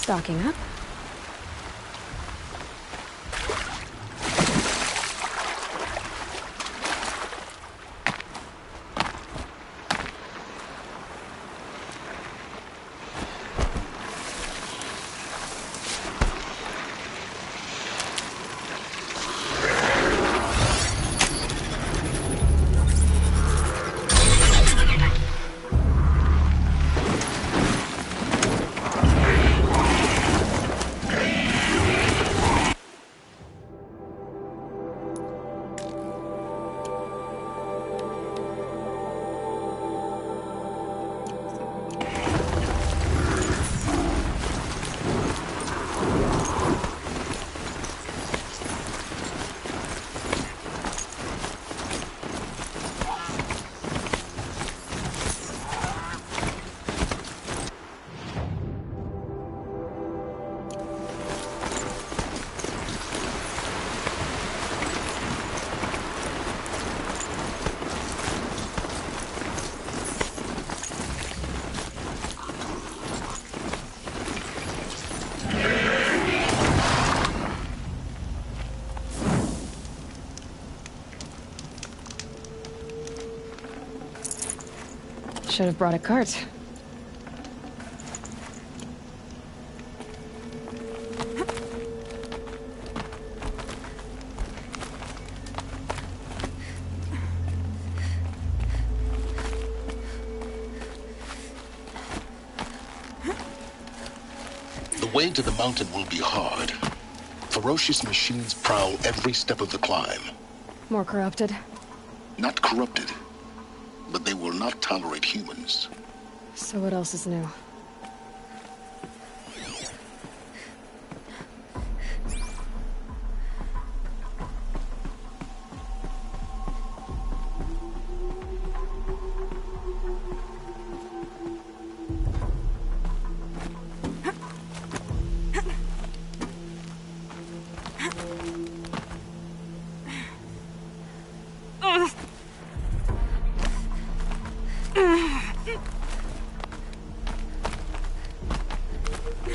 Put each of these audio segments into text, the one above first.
Stocking up. Should have brought a cart. The way to the mountain will be hard. Ferocious machines prowl every step of the climb. More corrupted. Not corrupted, but they will not tolerate humans. So what else is new?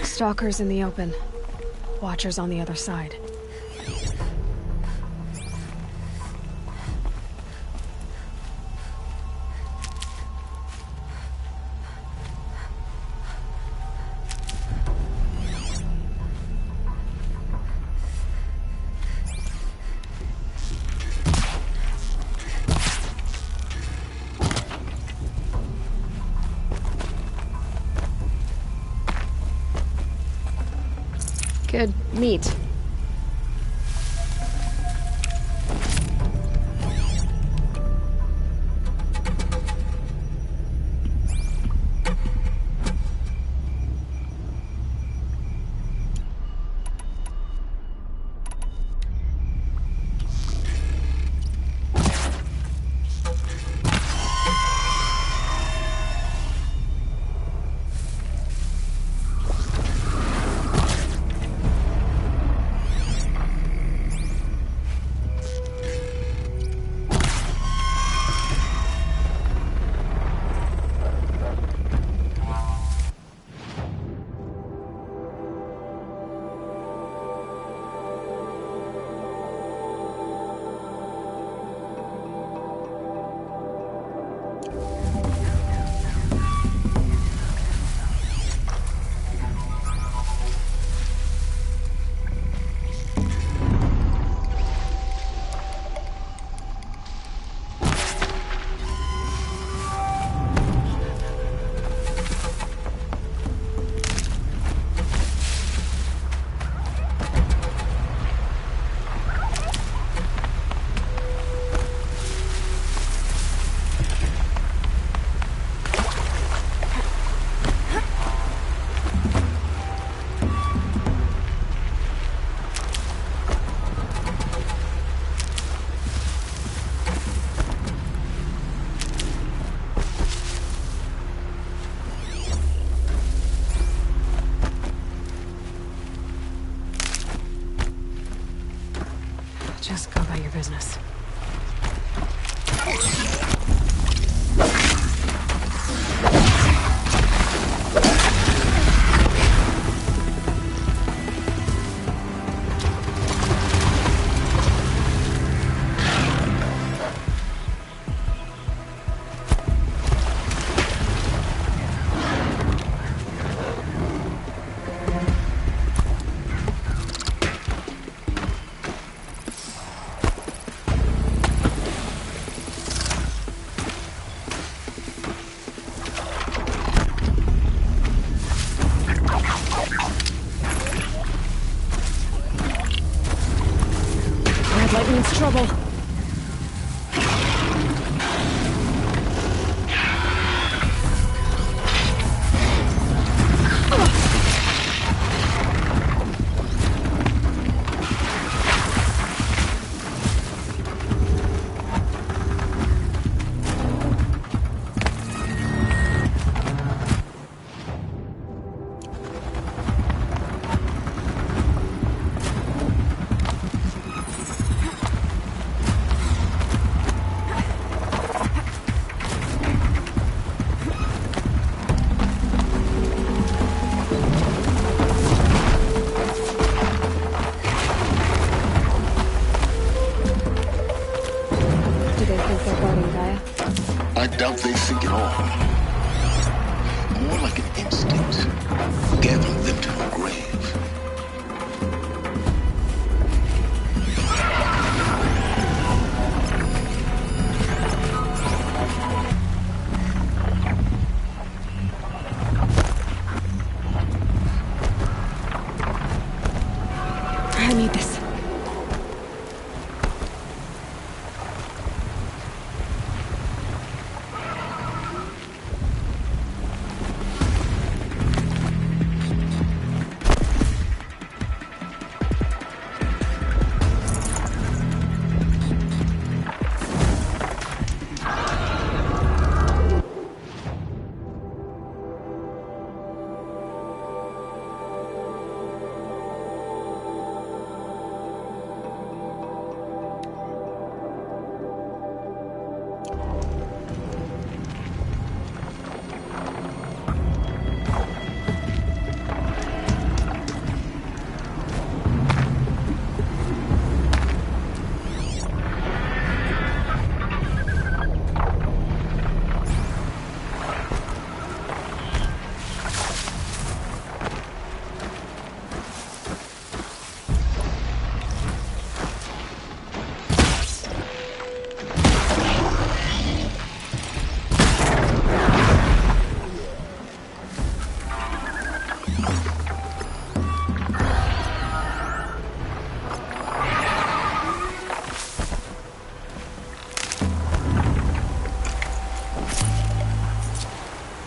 Stalkers in the open. Watchers on the other side. Good meat. Just go about your business. trouble. I doubt they think at all. More like an instinct, gathering them to her grave. I need this.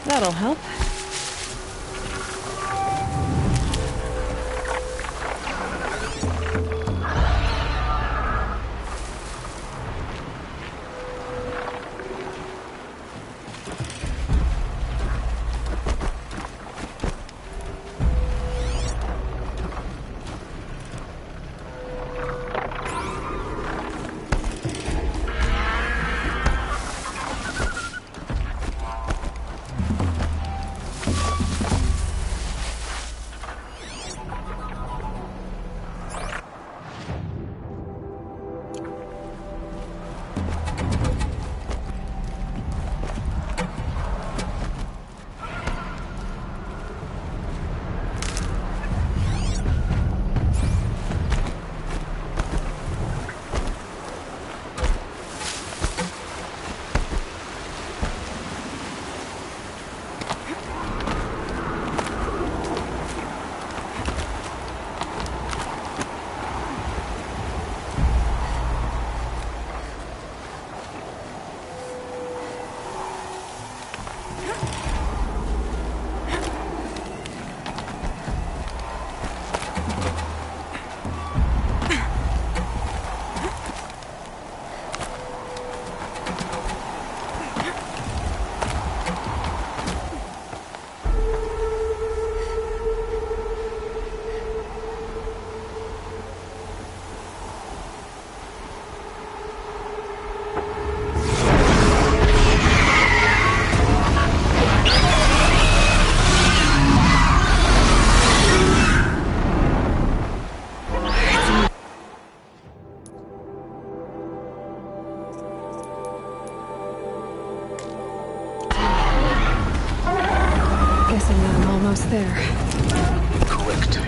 That'll help. Guessing that I'm almost there. Correct.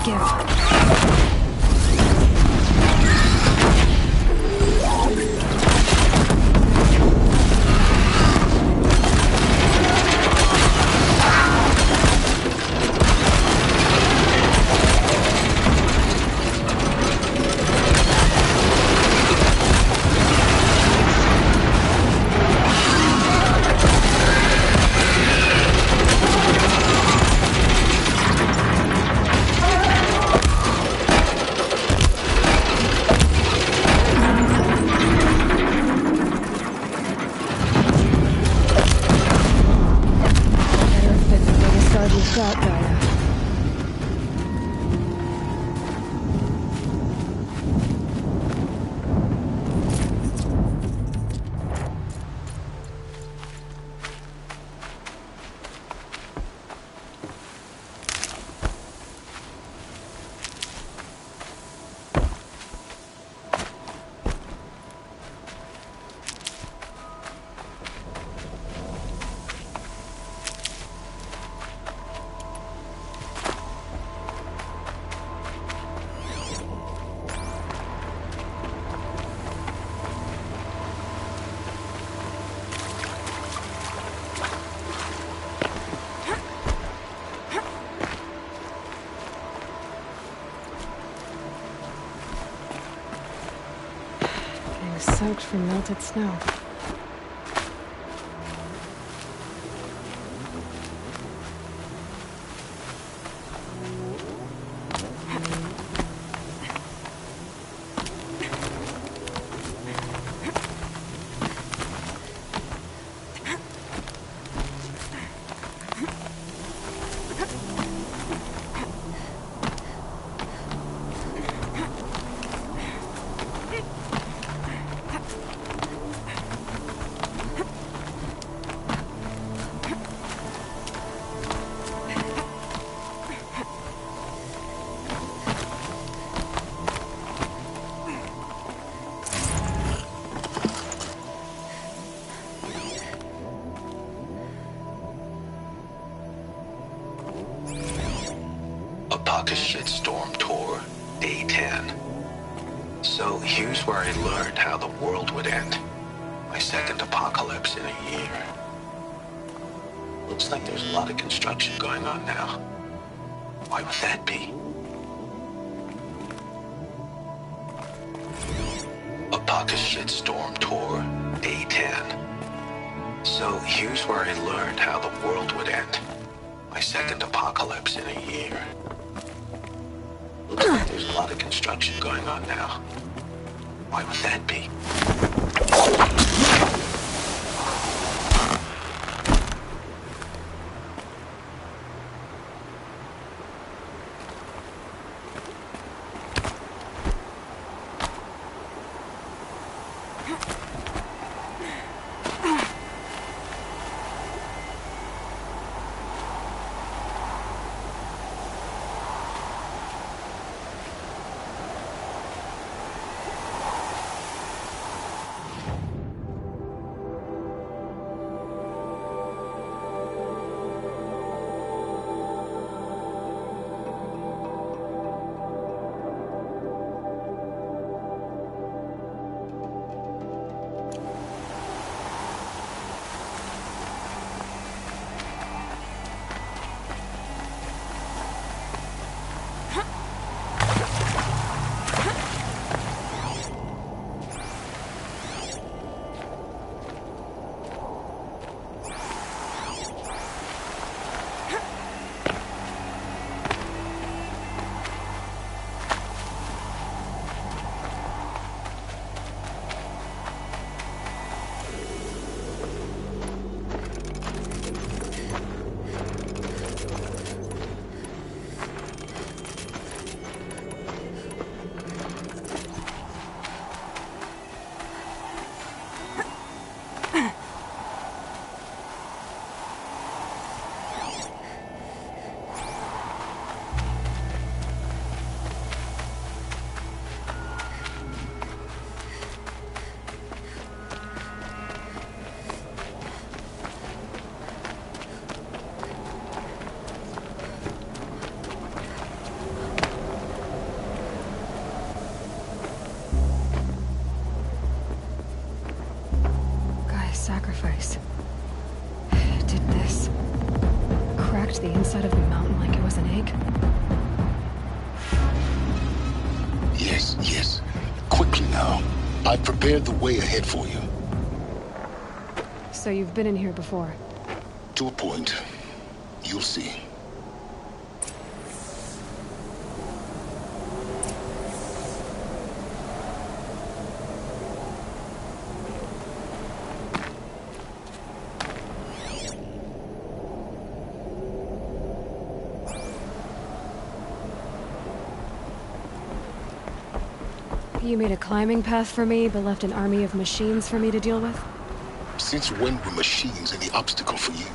give. Got Gaia. Soaked from melted snow. Apocalypse Shitstorm Tour, Day 10. So here's where I learned how the world would end. My second apocalypse in a year. Looks like there's a lot of construction going on now. Why would that be? Apocalypse Shitstorm Tour, Day 10. So here's where I learned how the world would end. My second apocalypse in a year. Looks like there's a lot of construction going on now. Why would that be? sacrifice. Did this. Cracked the inside of the mountain like it was an egg. Yes, yes. Quickly now. I've prepared the way ahead for you. So you've been in here before? To a point. You'll see. You made a climbing path for me, but left an army of machines for me to deal with? Since when were machines any obstacle for you?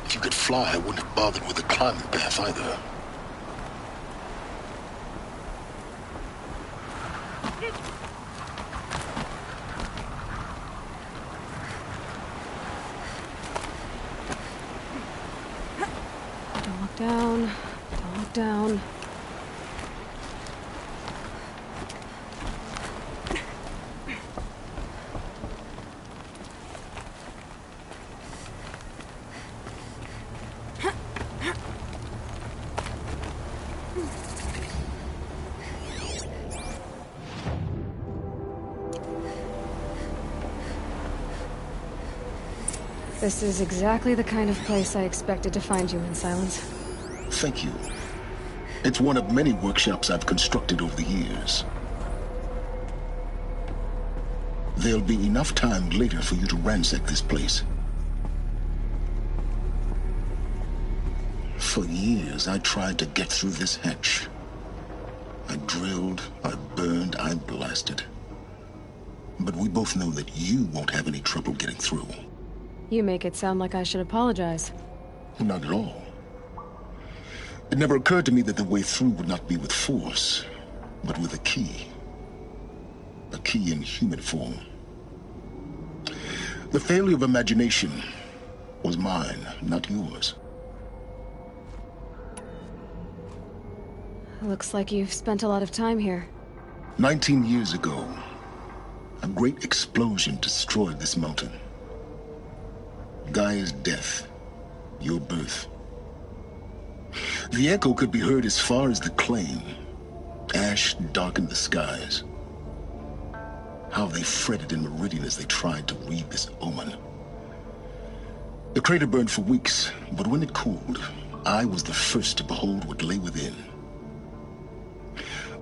If you could fly, I wouldn't have bothered with the climbing path either. Don't look down. Don't look down. This is exactly the kind of place I expected to find you in, Silence. Thank you. It's one of many workshops I've constructed over the years. There'll be enough time later for you to ransack this place. For years, I tried to get through this hatch. I drilled, I burned, I blasted. But we both know that you won't have any trouble getting through. You make it sound like I should apologize. Not at all. It never occurred to me that the way through would not be with force, but with a key. A key in human form. The failure of imagination was mine, not yours. Looks like you've spent a lot of time here. 19 years ago, a great explosion destroyed this mountain. Gaia's death, your birth. The echo could be heard as far as the claim. Ash darkened the skies. How they fretted in Meridian as they tried to read this omen. The crater burned for weeks, but when it cooled, I was the first to behold what lay within.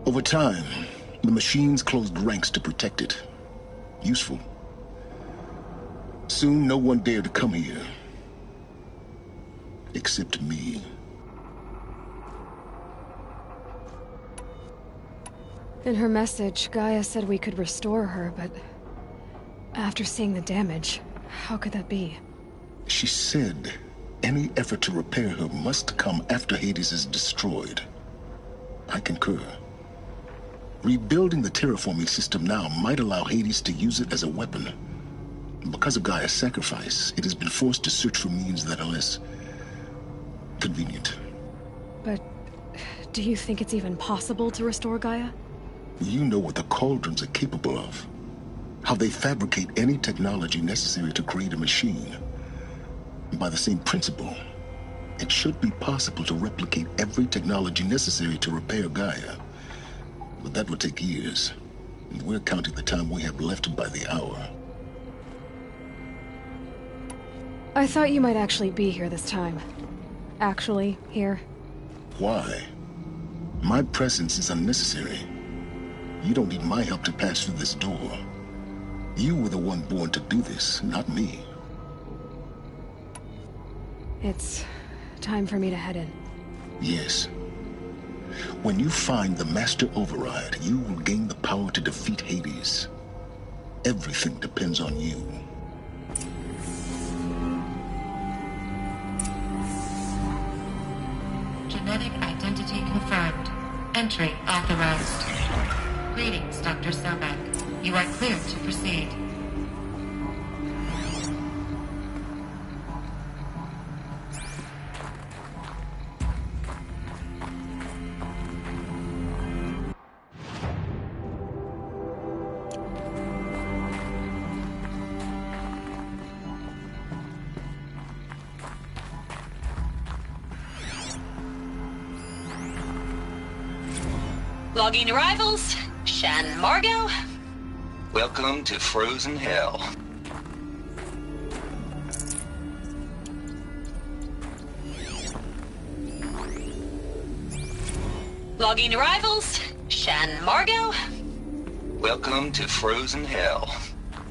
Over time, the machines closed ranks to protect it. Useful. Soon, no one dared to come here. Except me. In her message, Gaia said we could restore her, but... after seeing the damage, how could that be? She said any effort to repair her must come after Hades is destroyed. I concur. Rebuilding the terraforming system now might allow Hades to use it as a weapon. Because of Gaia's sacrifice, it has been forced to search for means that are less convenient. But do you think it's even possible to restore Gaia? You know what the Cauldrons are capable of. How they fabricate any technology necessary to create a machine. By the same principle, it should be possible to replicate every technology necessary to repair Gaia. But that would take years, and we're counting the time we have left by the hour. I thought you might actually be here this time. Actually, here. Why? My presence is unnecessary. You don't need my help to pass through this door. You were the one born to do this, not me. It's time for me to head in. Yes. When you find the Master Override, you will gain the power to defeat Hades. Everything depends on you. Genetic identity confirmed. Entry authorized. Greetings, Dr. Sobek. You are cleared to proceed. Logging arrivals. Shan Margot. Welcome to Frozen Hell. Logging arrivals. Shan Margot. Welcome to Frozen Hell.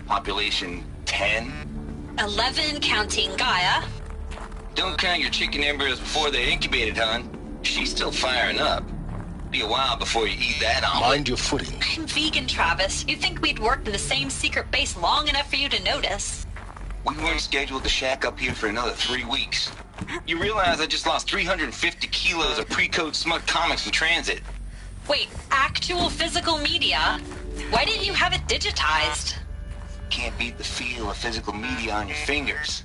Population 10. 11 counting Gaia. Don't count your chicken embryos before they're incubated, hon. She's still firing up. Be a while before you eat that omelet. Mind your footing. I'm vegan, Travis. You'd think we'd worked in the same secret base long enough for you to notice. We weren't scheduled to shack up here for another 3 weeks. You realize I just lost 350 kilos of pre-code smut comics in transit. Wait, actual physical media? Why didn't you have it digitized? Can't beat the feel of physical media on your fingers.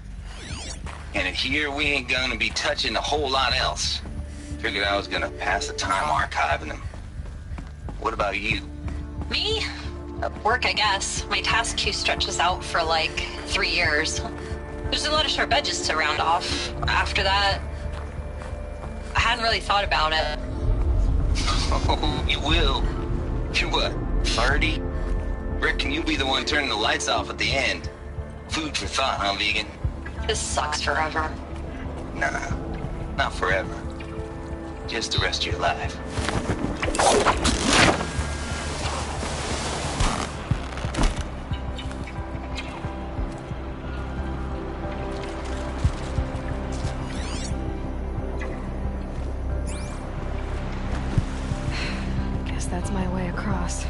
And in here, we ain't gonna be touching a whole lot else. Figured I was gonna pass the time archiving them. What about you? Me? Work, I guess. My task queue stretches out for like 3 years. There's a lot of sharp edges to round off. After that, I hadn't really thought about it. Oh, you will. You're what, 30? Reckon you'll be the one turning the lights off at the end. Food for thought, huh, vegan? This sucks forever. Nah, not forever. Just the rest of your life. Guess that's my way across.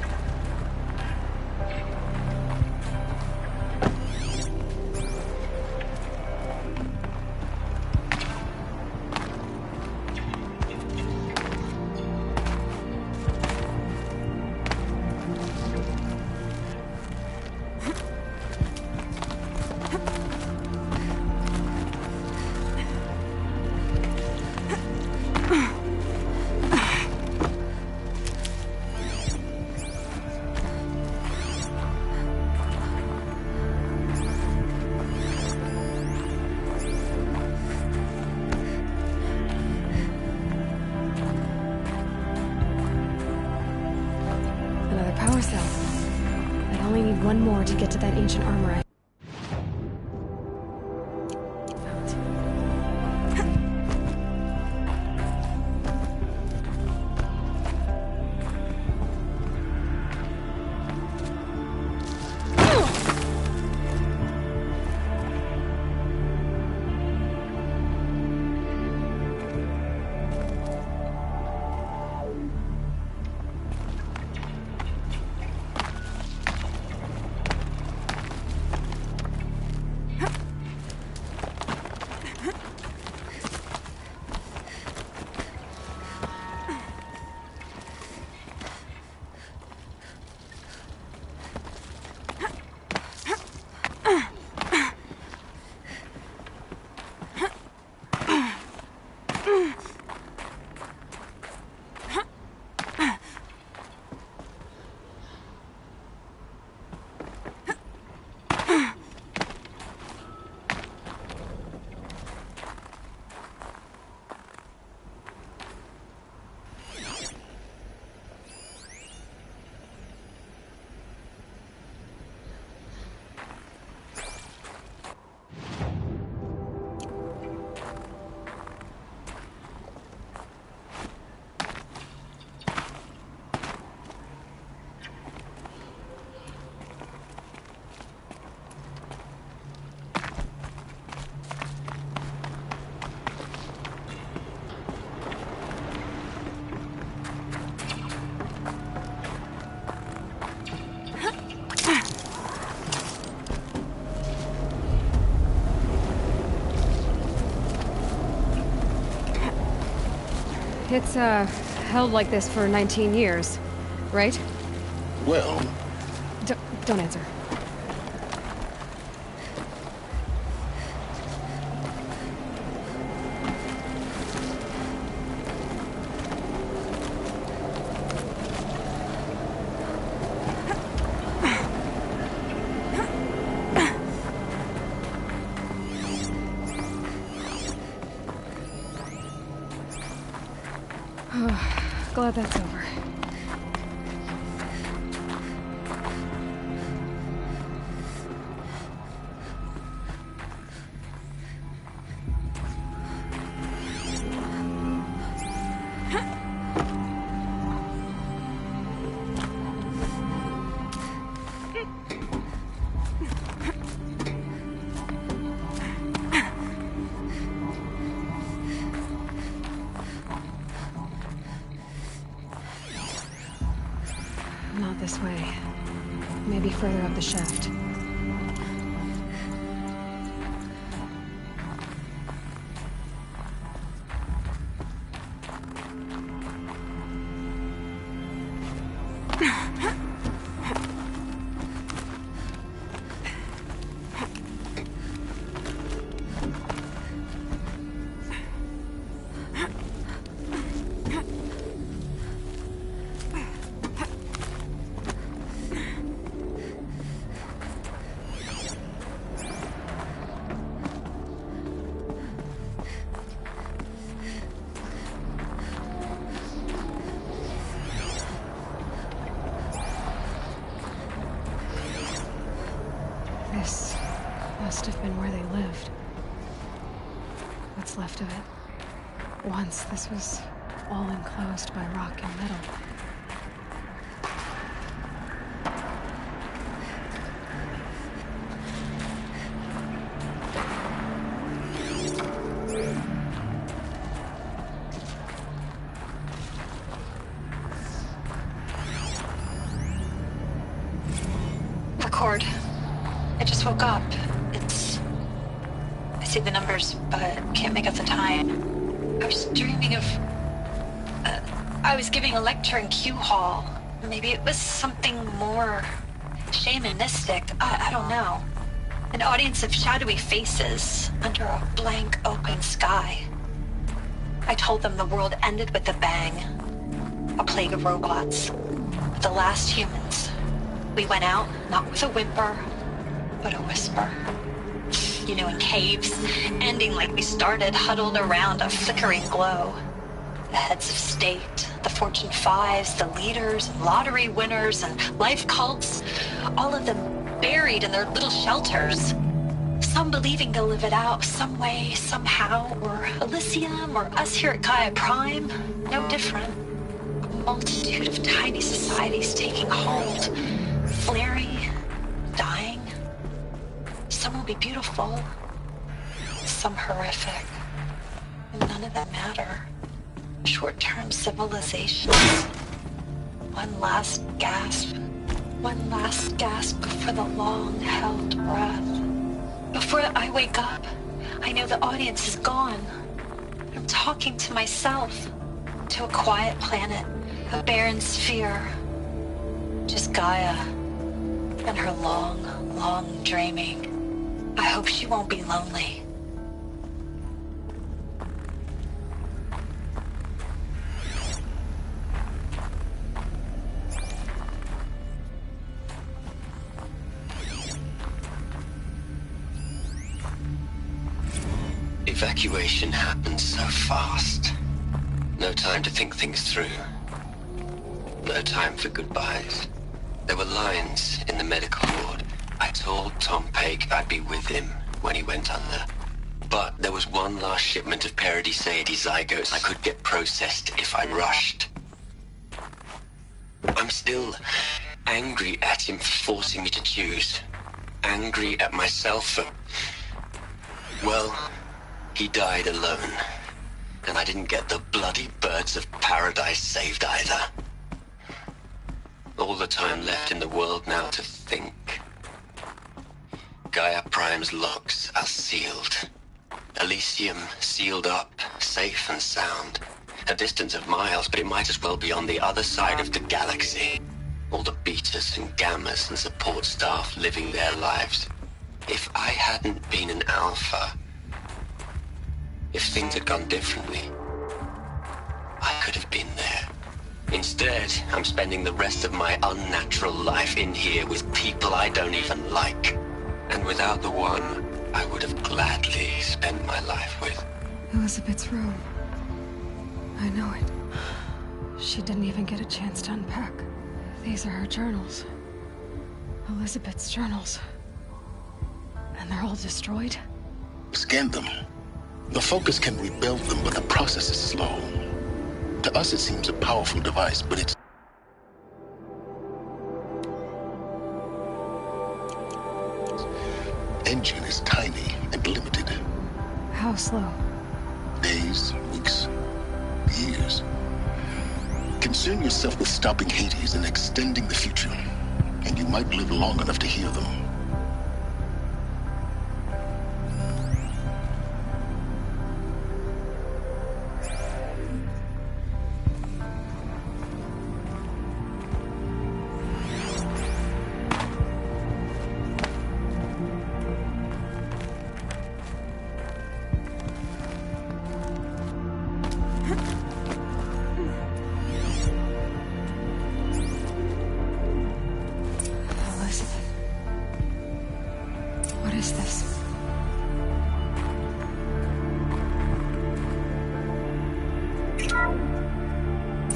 Power cell. I'd only need one more to get to that ancient armor. It's, held like this for 19 years, right? Well, Don't answer. Glad that's over. Not this way. Maybe further up the shaft. This must have been where they lived. What's left of it. Once this was all enclosed by rock and metal. Record. I just woke up. I see the numbers, but can't make out the time. I was dreaming of... I was giving a lecture in Q Hall. Maybe it was something more shamanistic. I don't know. An audience of shadowy faces under a blank open sky. I told them the world ended with a bang. A plague of robots. The last humans. We went out, not with a whimper, but a whisper. You know, in caves, ending like we started, huddled around a flickering glow. The heads of state, the Fortune 5s, the leaders, lottery winners, and life cults, all of them buried in their little shelters. Some believing they'll live it out some way, somehow, or Elysium, or us here at Gaia Prime, no different. A multitude of tiny societies taking hold, flaring, dying. Some will be beautiful, some horrific, and none of them matter. Short-term civilizations. One last gasp for the long-held breath. Before I wake up, I know the audience is gone. I'm talking to myself, to a quiet planet, a barren sphere. Just Gaia and her long, long dreaming. I hope she won't be lonely. Evacuation happened so fast. No time to think things through. No time for goodbyes. There were lines in the medical ward. I told Tom Paige I'd be with him when he went under. But there was one last shipment of Paradis-Sade zygotes I could get processed if I rushed. I'm still angry at him for forcing me to choose. Angry at myself for... well, he died alone. And I didn't get the bloody birds of paradise saved either. All the time left in the world now to think. Gaia Prime's locks are sealed. Elysium sealed up, safe and sound. A distance of miles, but it might as well be on the other side of the galaxy. All the betas and gammas and support staff living their lives. If I hadn't been an alpha, if things had gone differently, I could have been there. Instead, I'm spending the rest of my unnatural life in here with people I don't even like. And without the one I would have gladly spent my life with. Elizabeth's room. I know it. She didn't even get a chance to unpack. These are her journals. Elizabeth's journals. And they're all destroyed? Scan them. The Focus can rebuild them, but the process is slow. To us, it seems a powerful device, but it's... engine is tiny and limited. How slow? Days, weeks, years. Concern yourself with stopping Hades and extending the future, and you might live long enough to hear them.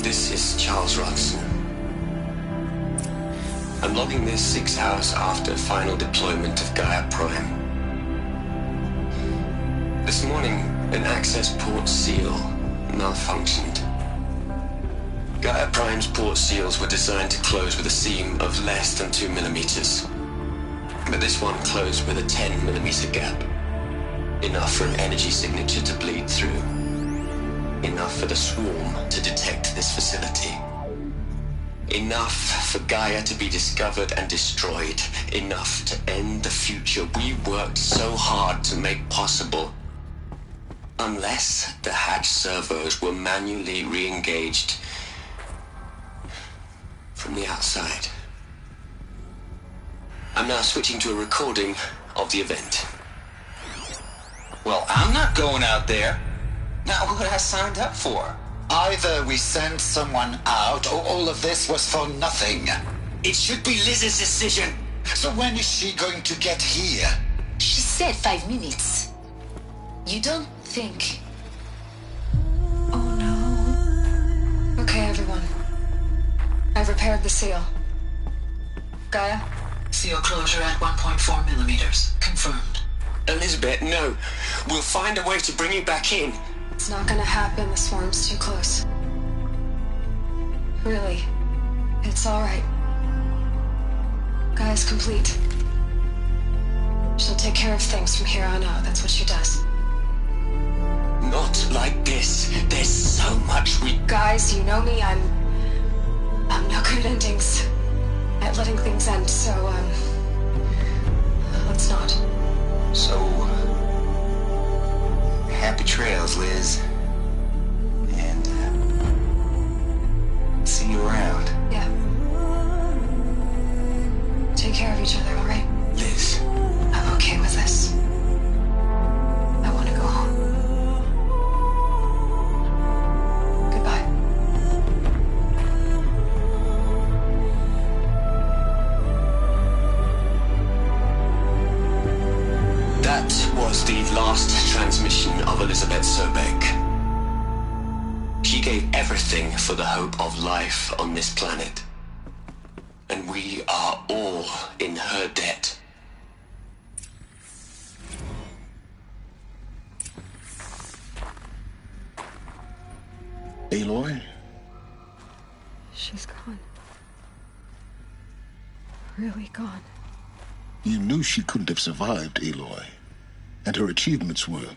This is Charles Rodson. I'm logging this 6 hours after final deployment of Gaia Prime. This morning, an access port seal malfunctioned. Gaia Prime's port seals were designed to close with a seam of less than 2 millimeters. But this one closed with a 10 millimeter gap. Enough for an energy signature to bleed through. Enough for the swarm to detect this facility. Enough for Gaia to be discovered and destroyed. Enough to end the future we worked so hard to make possible. Unless the hatch servos were manually re-engaged from the outside. I'm now switching to a recording of the event. Well, I'm not going out there. Not what I signed up for. Either we send someone out, or all of this was for nothing. It should be Liz's decision. So when is she going to get here? She said 5 minutes. You don't think... Oh no. Okay, everyone. I've repaired the seal. Gaia? Seal closure at 1.4 millimeters. Confirmed. Elizabeth, no. We'll find a way to bring you back in. It's not gonna happen. The swarm's too close. Really. It's alright. Gaia's complete. She'll take care of things from here on out. That's what she does. Not like this. There's so much we... Guys, you know me. I'm no good at endings. At letting things end, so, let's not. So, happy trails, Liz. And, see you around. Yeah. Take care of each other, alright? Liz. I'm okay with this. I want to go home. Goodbye. That was the last transmission of Elizabeth Sobeck. She gave everything for the hope of life on this planet. And we are all in her debt. Aloy? She's gone. Really gone. You knew she couldn't have survived, Aloy. And her achievements were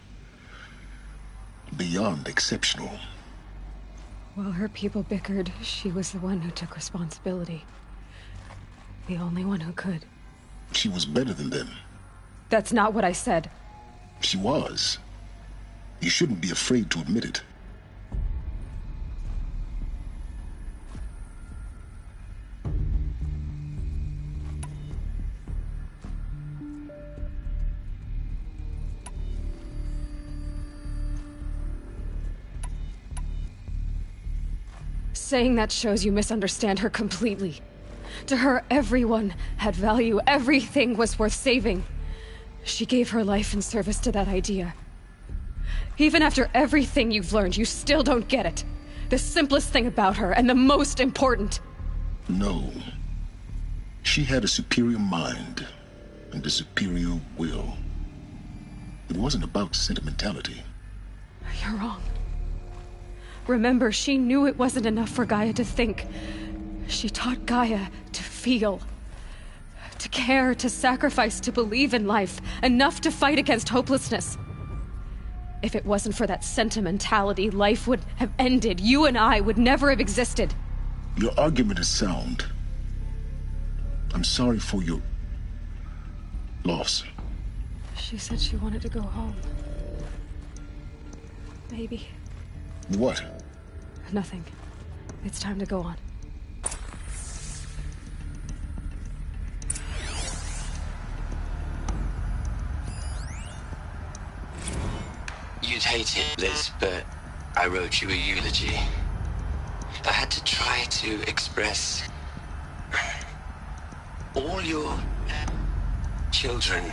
beyond exceptional. While her people bickered, she was the one who took responsibility. The only one who could. She was better than them. That's not what I said. She was. You shouldn't be afraid to admit it. Saying that shows you misunderstand her completely. To her, everyone had value. Everything was worth saving. She gave her life in service to that idea. Even after everything you've learned, you still don't get it. The simplest thing about her, and the most important. No. She had a superior mind and a superior will. It wasn't about sentimentality. You're wrong. Remember, she knew it wasn't enough for Gaia to think. She taught Gaia to feel. To care, to sacrifice, to believe in life. Enough to fight against hopelessness. If it wasn't for that sentimentality, life would have ended. You and I would never have existed. Your argument is sound. I'm sorry for your loss. She said she wanted to go home. Maybe. What? Nothing. It's time to go on. You'd hate it, Liz, but I wrote you a eulogy. I had to try to express all your children.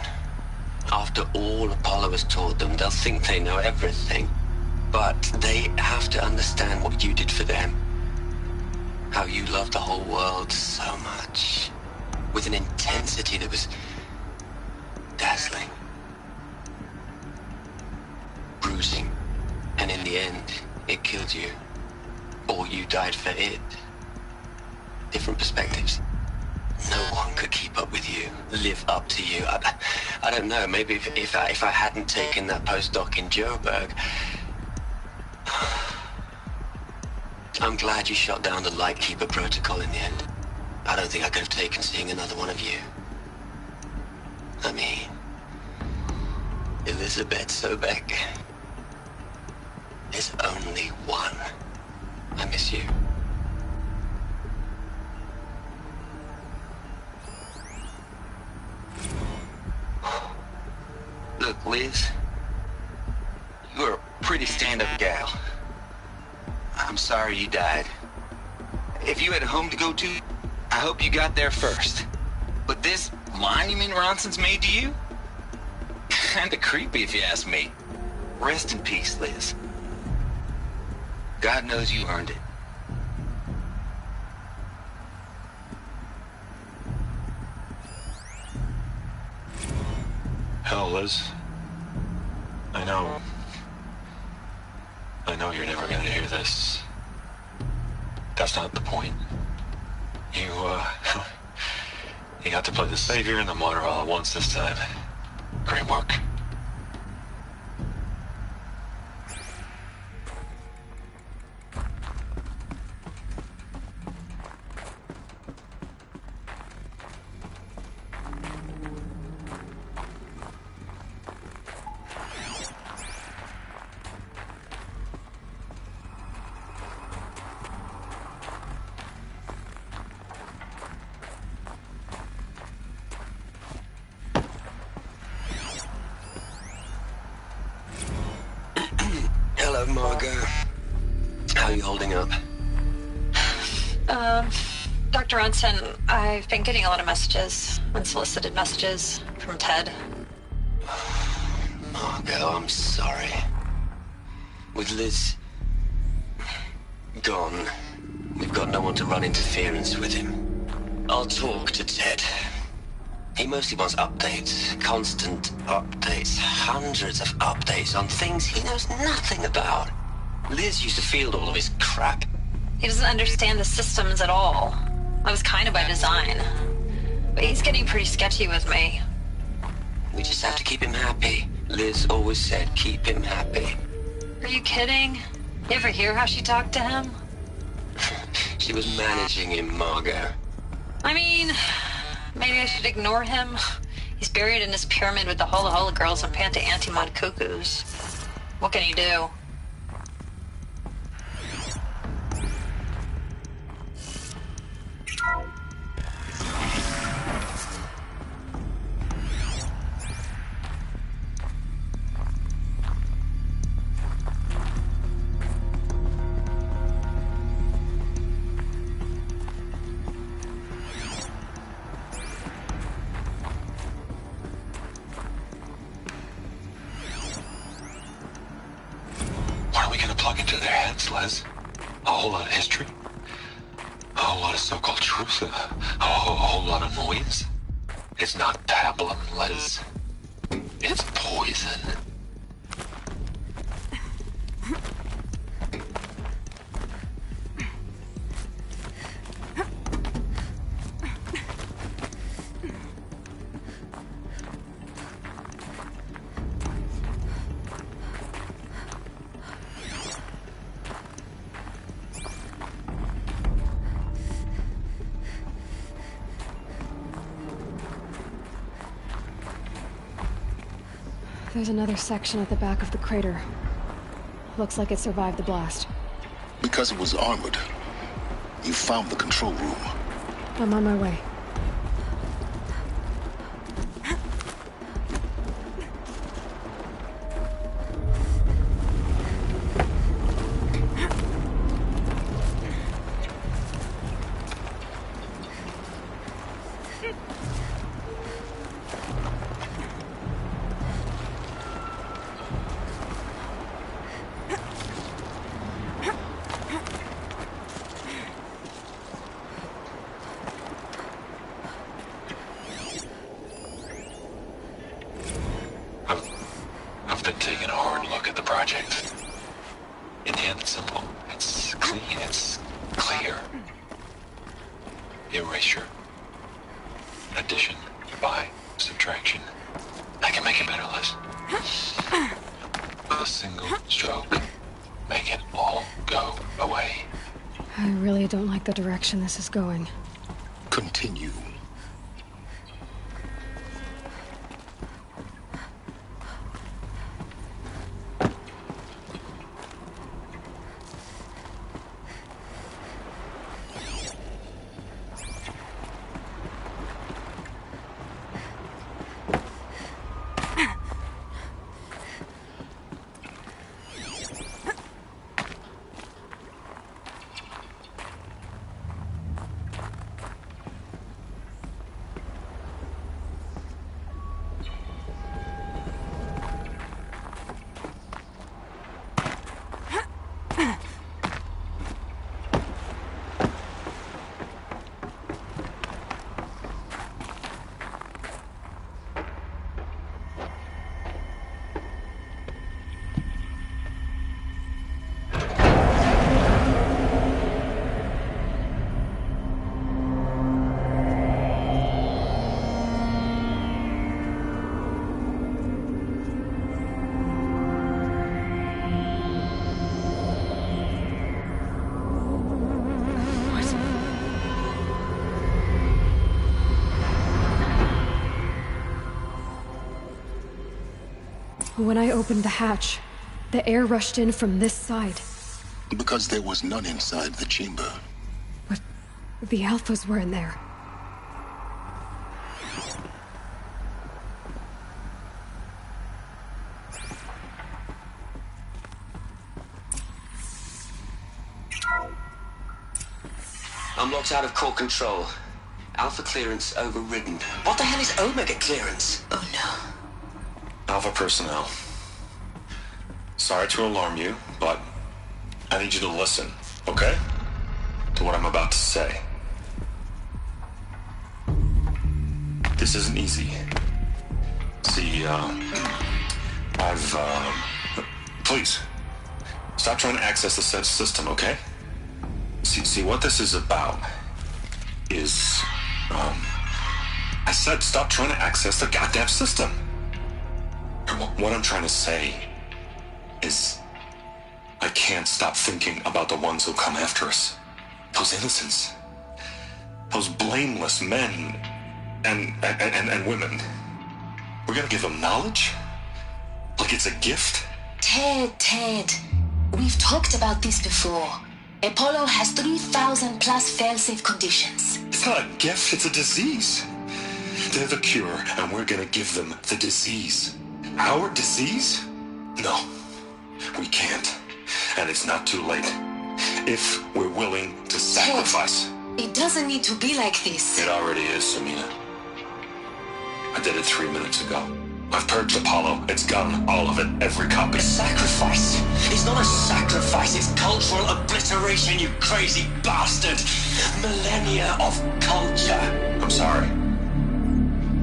After all Apollo has taught them, they'll think they know everything. But they have to understand what you did for them. How you loved the whole world so much. With an intensity that was dazzling. Bruising. And in the end, it killed you. Or you died for it. Different perspectives. No one could keep up with you, live up to you. I don't know, maybe if I hadn't taken that postdoc in Joburg. I'm glad you shot down the Lightkeeper protocol in the end. I don't think I could have taken seeing another one of you. I mean, Elizabeth Sobek. There's only one. I miss you. Look, Liz, you're a pretty stand-up gal. I'm sorry you died. If you had a home to go to, I hope you got there first. But this monument Ronson's made to you? Kinda creepy if you ask me. Rest in peace, Liz. God knows you earned it. Hell, Liz. I know you're never gonna hear this. That's not the point. You got to play the savior and the martyr all at once this time. Great work. Hello, Margot. How are you holding up? Dr. Ronson, I've been getting a lot of messages, unsolicited messages from Ted. Margot, I'm sorry. With Liz gone, we've got no one to run interference with him. I'll talk to Ted. He mostly wants updates, constant updates, hundreds of updates on things he knows nothing about. Liz used to field all of his crap. He doesn't understand the systems at all. That was kind of by design. But he's getting pretty sketchy with me. We just have to keep him happy. Liz always said keep him happy. Are you kidding? You ever hear how she talked to him? She was managing him, Margot. I mean, maybe I should ignore him. He's buried in his pyramid with the Hola Hola girls and Panta Antimod cuckoos. What can he do? What are we gonna plug into their heads, Les? A whole lot of history? A whole lot of so-called truth? A whole lot of noise? It's not pablum, Les. It's poison. There's another section at the back of the crater. Looks like it survived the blast. Because it was armored. You found the control room. I'm on my way. I've been taking a hard look at the project. In the end, it's simple. It's clean. It's clear. Erasure. Addition. By. Subtraction. I can make it better, Liz. With a single stroke. Make it all go away. I really don't like the direction this is going. Continue. When I opened the hatch, the air rushed in from this side. Because there was none inside the chamber. But the Alphas were in there. I'm locked out of core control. Alpha clearance overridden. What the hell is Omega clearance? Oh no. Alpha personnel. Sorry to alarm you, but I need you to listen, okay? To what I'm about to say. This isn't easy. See, please, stop trying to access the system, okay? See, what this is about is, I said stop trying to access the goddamn system. What I'm trying to say is I can't stop thinking about the ones who come after us. Those innocents. Those blameless men and women. We're gonna give them knowledge? Like it's a gift? Ted. We've talked about this before. Apollo has 3,000 plus fail-safe conditions. It's not a gift, it's a disease. They're the cure, and we're gonna give them the disease. Our disease? No, we can't. And it's not too late. If we're willing to sacrifice. Ted, it doesn't need to be like this. It already is, Samina. I did it 3 minutes ago. I've purged Apollo. It's gone. All of it. Every copy. A sacrifice? It's not a sacrifice. It's cultural obliteration, you crazy bastard. Millennia of culture. I'm sorry.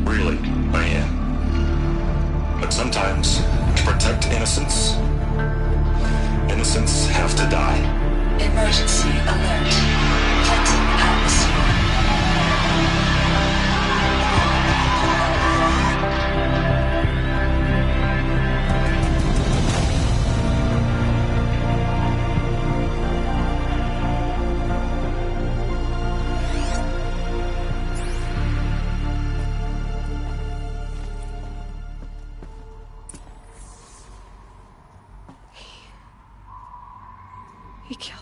Really, I am. But sometimes, to protect innocence, innocents have to die. Emergency alert. Cutting atmosphere.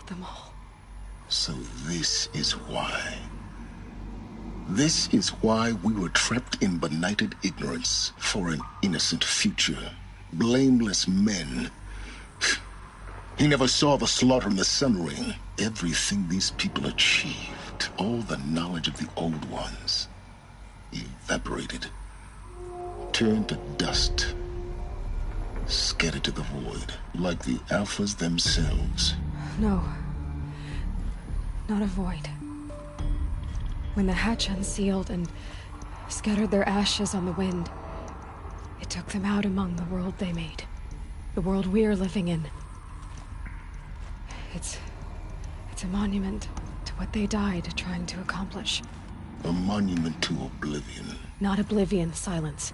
killed them all. So this is why. This is why we were trapped in benighted ignorance for an innocent future. Blameless men. He never saw the slaughter in the Sun Ring. Everything these people achieved, all the knowledge of the old ones, evaporated, turned to dust, scattered to the void, like the Alphas themselves. No. Not a void. When the hatch unsealed and scattered their ashes on the wind, it took them out among the world they made. The world we're living in. It's a monument to what they died trying to accomplish. A monument to oblivion. Not oblivion, silence.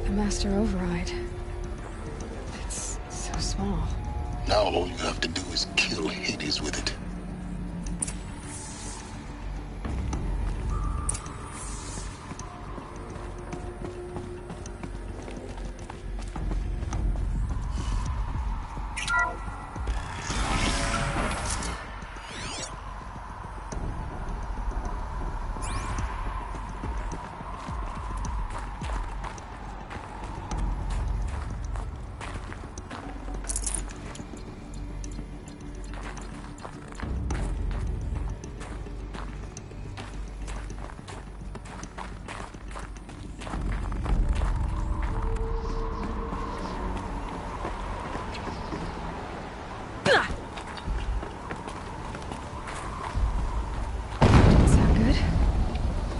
Master Override. It's so small. Now all you have to do is kill Hades with it.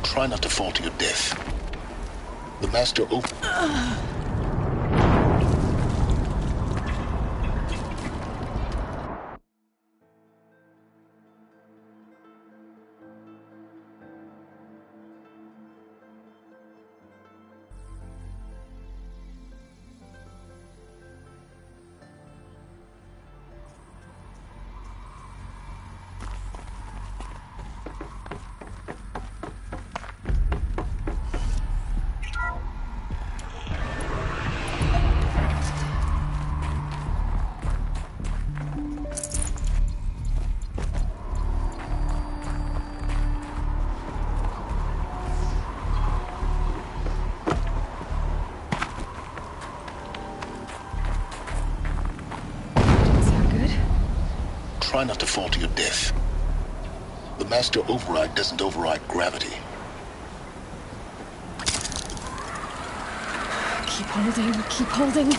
Try not to fall to your death. The Master Try not to fall to your death. The Master Override doesn't override gravity. Keep holding, keep holding.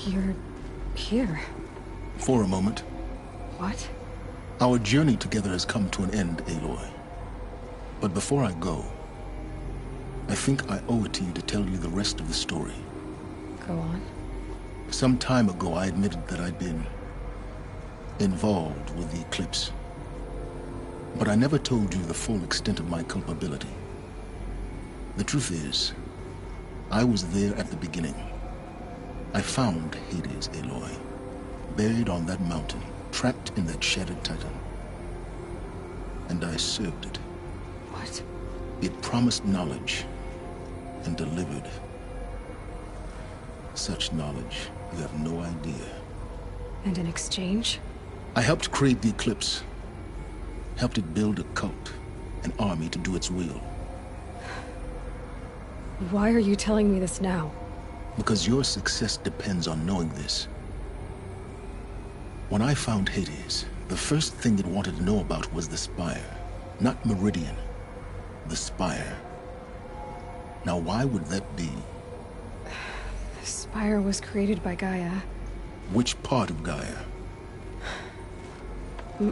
You're here. For a moment. What? Our journey together has come to an end, Aloy. But before I go, I think I owe it to you to tell you the rest of the story. Go on. Some time ago, I admitted that I'd been involved with the Eclipse. But I never told you the full extent of my culpability. The truth is, I was there at the beginning. I found Hades, Aloy. buried on that mountain, trapped in that shattered titan. And I served it. What? It promised knowledge and delivered. Such knowledge, you have no idea. And in exchange? I helped create the Eclipse. Helped it build a cult, an army to do its will. Why are you telling me this now? Because your success depends on knowing this. When I found Hades, the first thing it wanted to know about was the Spire. Not Meridian. The Spire. Now why would that be? The Spire was created by Gaia. Which part of Gaia?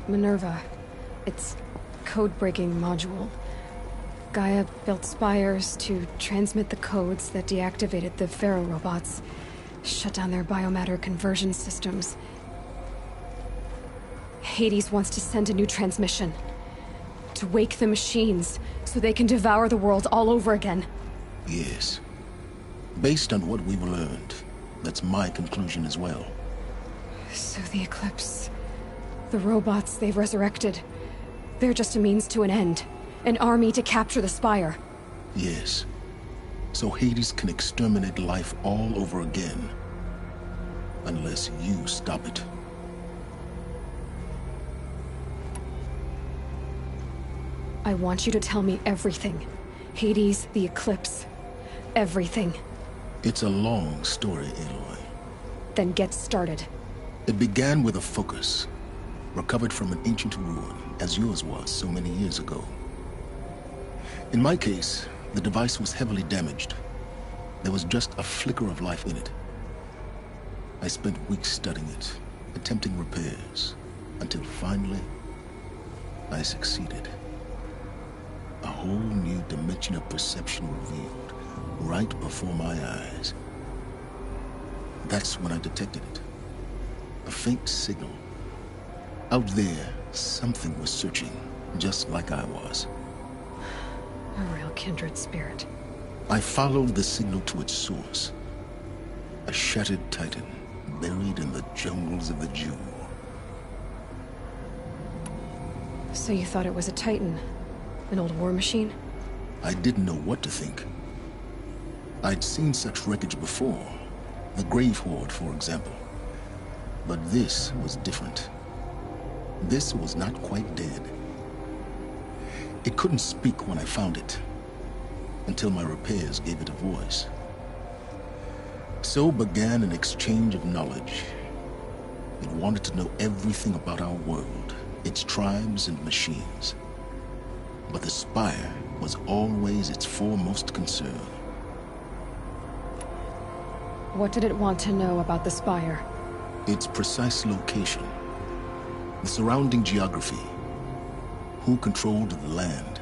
Minerva. Its code-breaking module. Gaia built spires to transmit the codes that deactivated the Pharaoh robots, shut down their biomatter conversion systems. Hades wants to send a new transmission. To wake the machines, so they can devour the world all over again. Yes. Based on what we've learned, that's my conclusion as well. So the Eclipse... the robots they've resurrected... they're just a means to an end. An army to capture the Spire. Yes. So Hades can exterminate life all over again. Unless you stop it. I want you to tell me everything. Hades, the Eclipse. Everything. It's a long story, Aloy. Then get started. It began with a focus. Recovered from an ancient ruin, as yours was so many years ago. In my case, the device was heavily damaged. There was just a flicker of life in it. I spent weeks studying it, attempting repairs, until finally, I succeeded. A whole new dimension of perception revealed, right before my eyes. That's when I detected it. A faint signal. Out there, something was searching, just like I was. A real kindred spirit. I followed the signal to its source. A shattered titan, buried in the jungles of the Jew. So you thought it was a titan? An old war machine? I didn't know what to think. I'd seen such wreckage before. The Grave Horde, for example. But this was different. This was not quite dead. It couldn't speak when I found it, until my repairs gave it a voice. So began an exchange of knowledge. It wanted to know everything about our world, its tribes and machines. But the Spire was always its foremost concern. What did it want to know about the Spire? Its precise location, the surrounding geography, who controlled the land.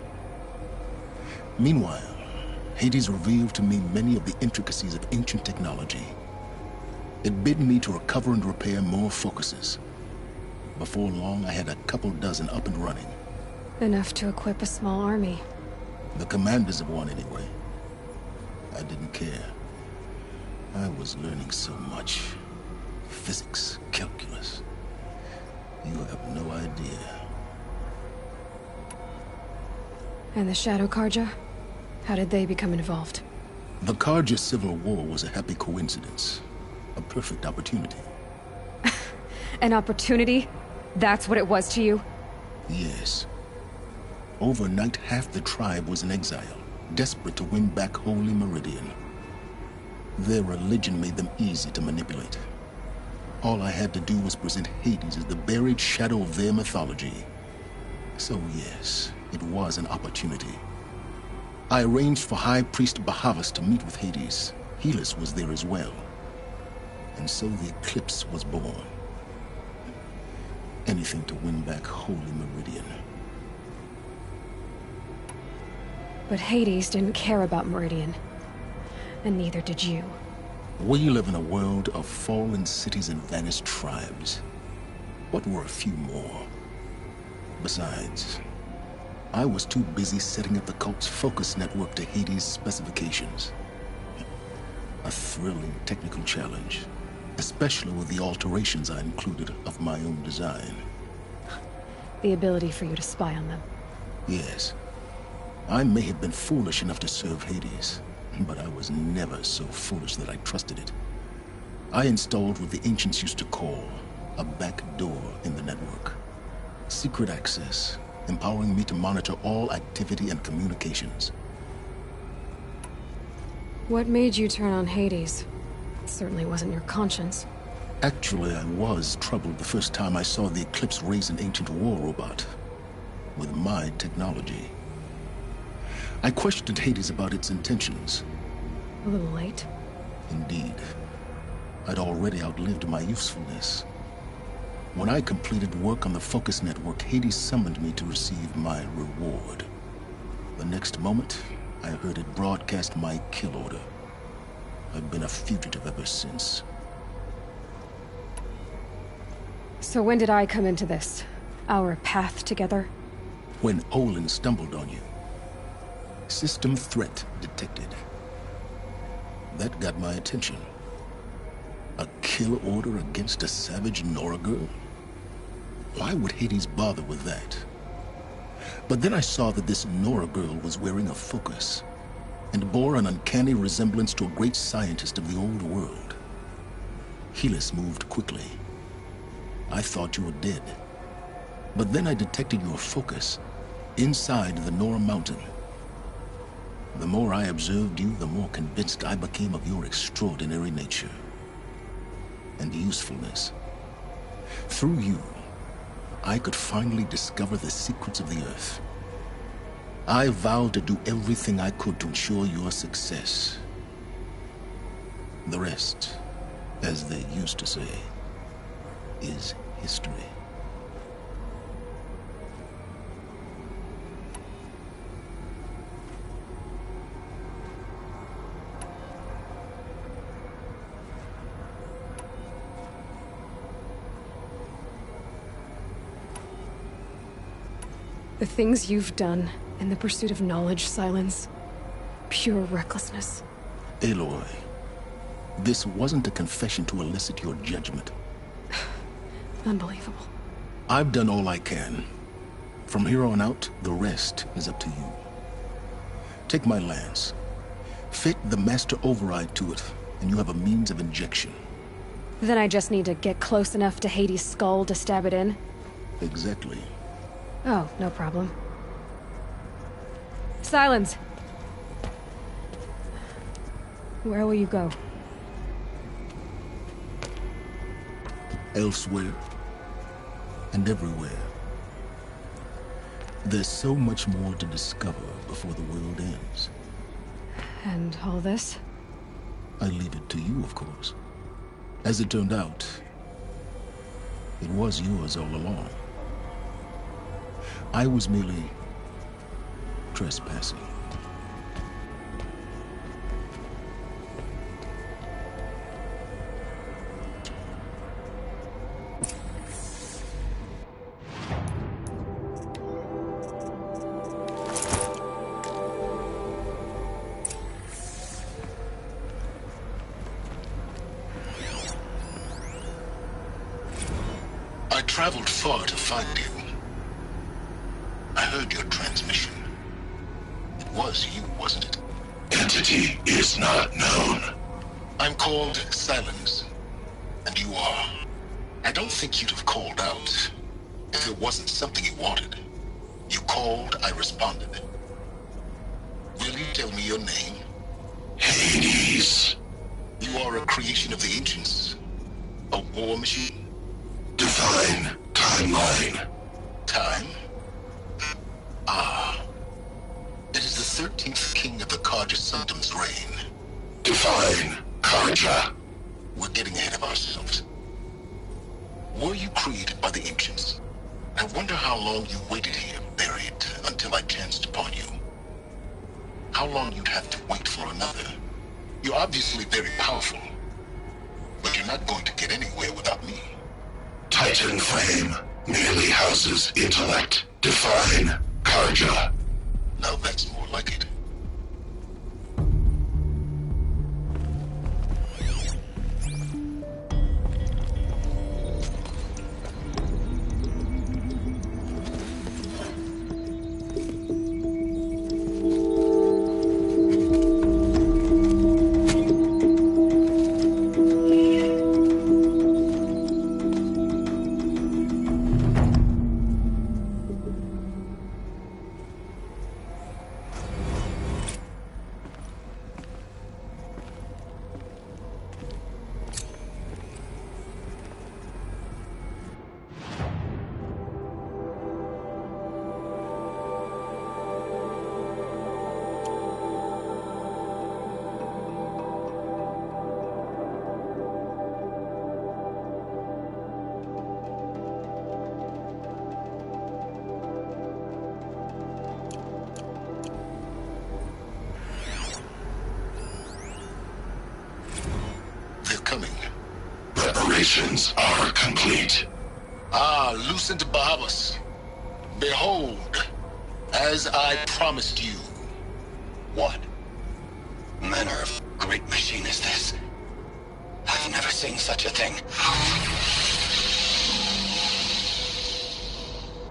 Meanwhile, Hades revealed to me many of the intricacies of ancient technology. It bid me to recover and repair more focuses. Before long, I had a couple dozen up and running. Enough to equip a small army. The commanders of one, anyway. I didn't care. I was learning so much. Physics, calculus. You have no idea. And the Shadow Carja? How did they become involved? The Carja Civil War was a happy coincidence. A perfect opportunity. An opportunity? That's what it was to you? Yes. Overnight, half the tribe was in exile, desperate to win back Holy Meridian. Their religion made them easy to manipulate. All I had to do was present Hades as the buried shadow of their mythology. So yes, it was an opportunity. I arranged for High Priest Bahavas to meet with Hades. Helis was there as well. And so the Eclipse was born. Anything to win back Holy Meridian. But Hades didn't care about Meridian. And neither did you. We live in a world of fallen cities and vanished tribes. What were a few more? Besides, I was too busy setting up the cult's focus network to Hades' specifications. A thrilling technical challenge, especially with the alterations I included of my own design. The ability for you to spy on them. Yes. I may have been foolish enough to serve Hades, but I was never so foolish that I trusted it. I installed what the ancients used to call a back door in the network. Secret access, empowering me to monitor all activity and communications. What made you turn on Hades? It certainly wasn't your conscience. Actually, I was troubled the first time I saw the Eclipse raise an ancient war robot with my technology. I questioned Hades about its intentions. A little late. Indeed. I'd already outlived my usefulness. When I completed work on the Focus Network, Hades summoned me to receive my reward. The next moment, I heard it broadcast my kill order. I've been a fugitive ever since. So when did I come into this? Our path together? When Olin stumbled on you. System threat detected. That got my attention. A kill order against a savage Nora girl? Why would Hades bother with that? But then I saw that this Nora girl was wearing a focus, and bore an uncanny resemblance to a great scientist of the old world. Helis moved quickly. I thought you were dead. But then I detected your focus inside the Nora mountain. The more I observed you, the more convinced I became of your extraordinary nature and usefulness. Through you, I could finally discover the secrets of the Earth. I vowed to do everything I could to ensure your success. The rest, as they used to say, is history. The things you've done in the pursuit of knowledge, Silence. Pure recklessness. Aloy, this wasn't a confession to elicit your judgment. Unbelievable. I've done all I can. From here on out, the rest is up to you. Take my lance. Fit the master override to it, and you have a means of injection. Then I just need to get close enough to Hades' skull to stab it in? Exactly. Oh, no problem. Silence! Where will you go? Elsewhere. And everywhere. There's so much more to discover before the world ends. And all this? I leave it to you, of course. As it turned out, it was yours all along. I was merely trespassing. I traveled far to find you. I heard your transmission. It was you, wasn't it? Entity is not known. I'm called Silence, and you are. I don't think you'd have called out if it wasn't something you wanted. You called, I responded. Will you tell me your name? Hades. You are a creation of the ancients. A war machine? Divine timeline. Time? Ah. It is the 13th king of the Carja Sanctum's reign. Divine Carja. We're getting ahead of ourselves. Were you created by the ancients? I wonder how long you waited here, buried, until I chanced upon you. How long you'd have to wait for another. You're obviously very powerful, but you're not going to get anywhere without me. Titan Flame merely houses intellect. Divine Carja. Now that's more like it. preparations are complete. Ah, Lucent Bahavas. Behold, as I promised you. What manner of great machine is this? I've never seen such a thing.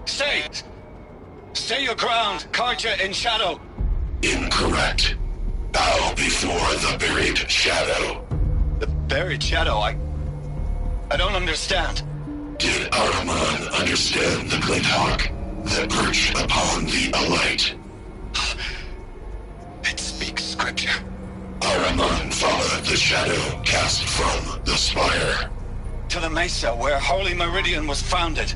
Stay! Stay your ground, Karja in shadow! Incorrect. Bow before the buried shadow. The buried shadow, I don't understand. Did Ahriman understand the glint hawk that perched upon the alight? It speaks scripture. Ahriman followed the shadow cast from the spire. To the mesa where Holy Meridian was founded.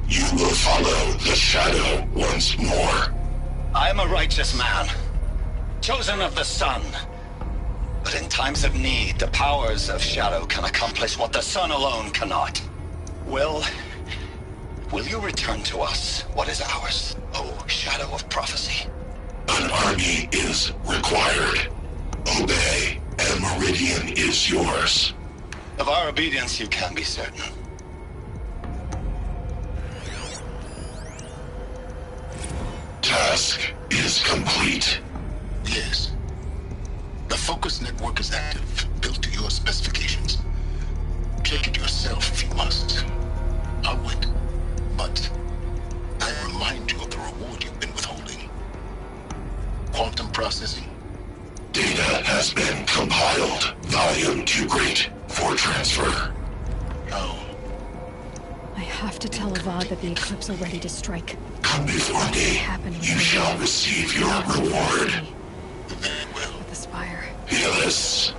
You will follow the shadow once more. I am a righteous man, chosen of the sun. But in times of need, the powers of shadow can accomplish what the sun alone cannot. Will you return to us what is ours, O Shadow of Prophecy? An army is required. Obey, and Meridian is yours. Of our obedience you can be certain. Task is complete. Yes. The focus network is active, built to your specifications. Check it yourself if you must. I'll wait. But I remind you of the reward you've been withholding. Quantum processing. Data has been compiled. Volume too great for transfer. Oh. I have to tell Avad that the Eclipse are ready to strike. Come before me. You shall receive your reward. Very well. With the Spire. Helis.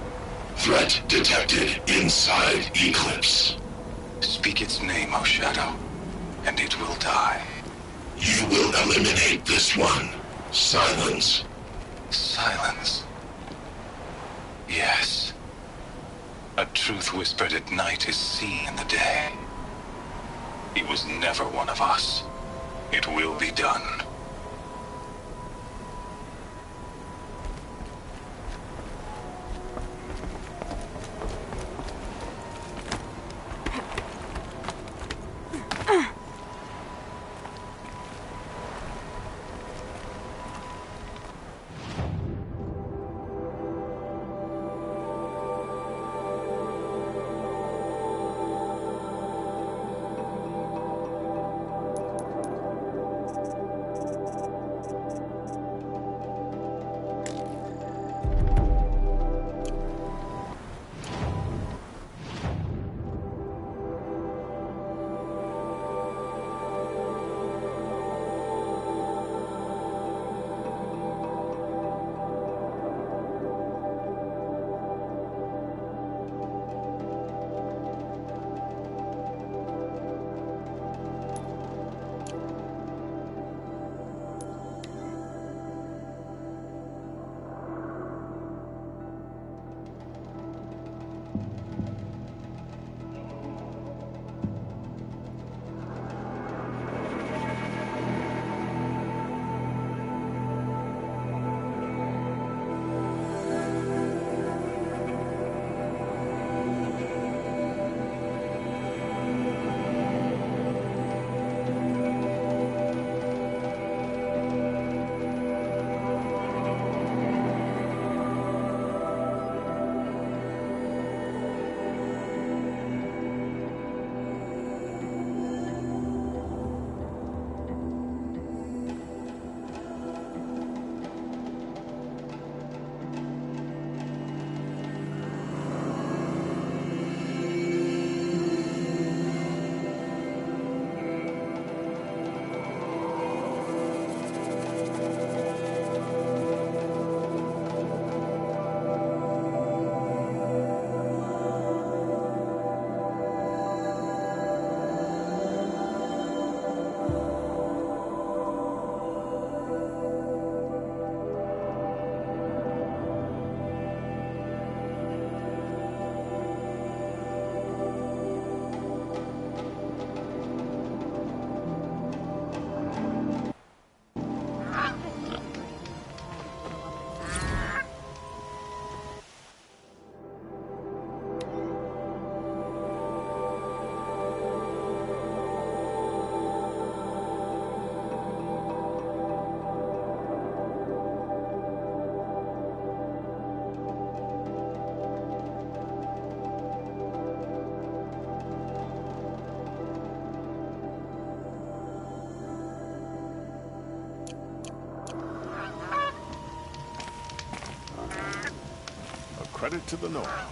Threat detected inside Eclipse. Speak its name, O Shadow, and it will die. You will eliminate this one. Silence. Silence. Yes. A truth whispered at night is seen in the day. He was never one of us. It will be done. credit to the Nora.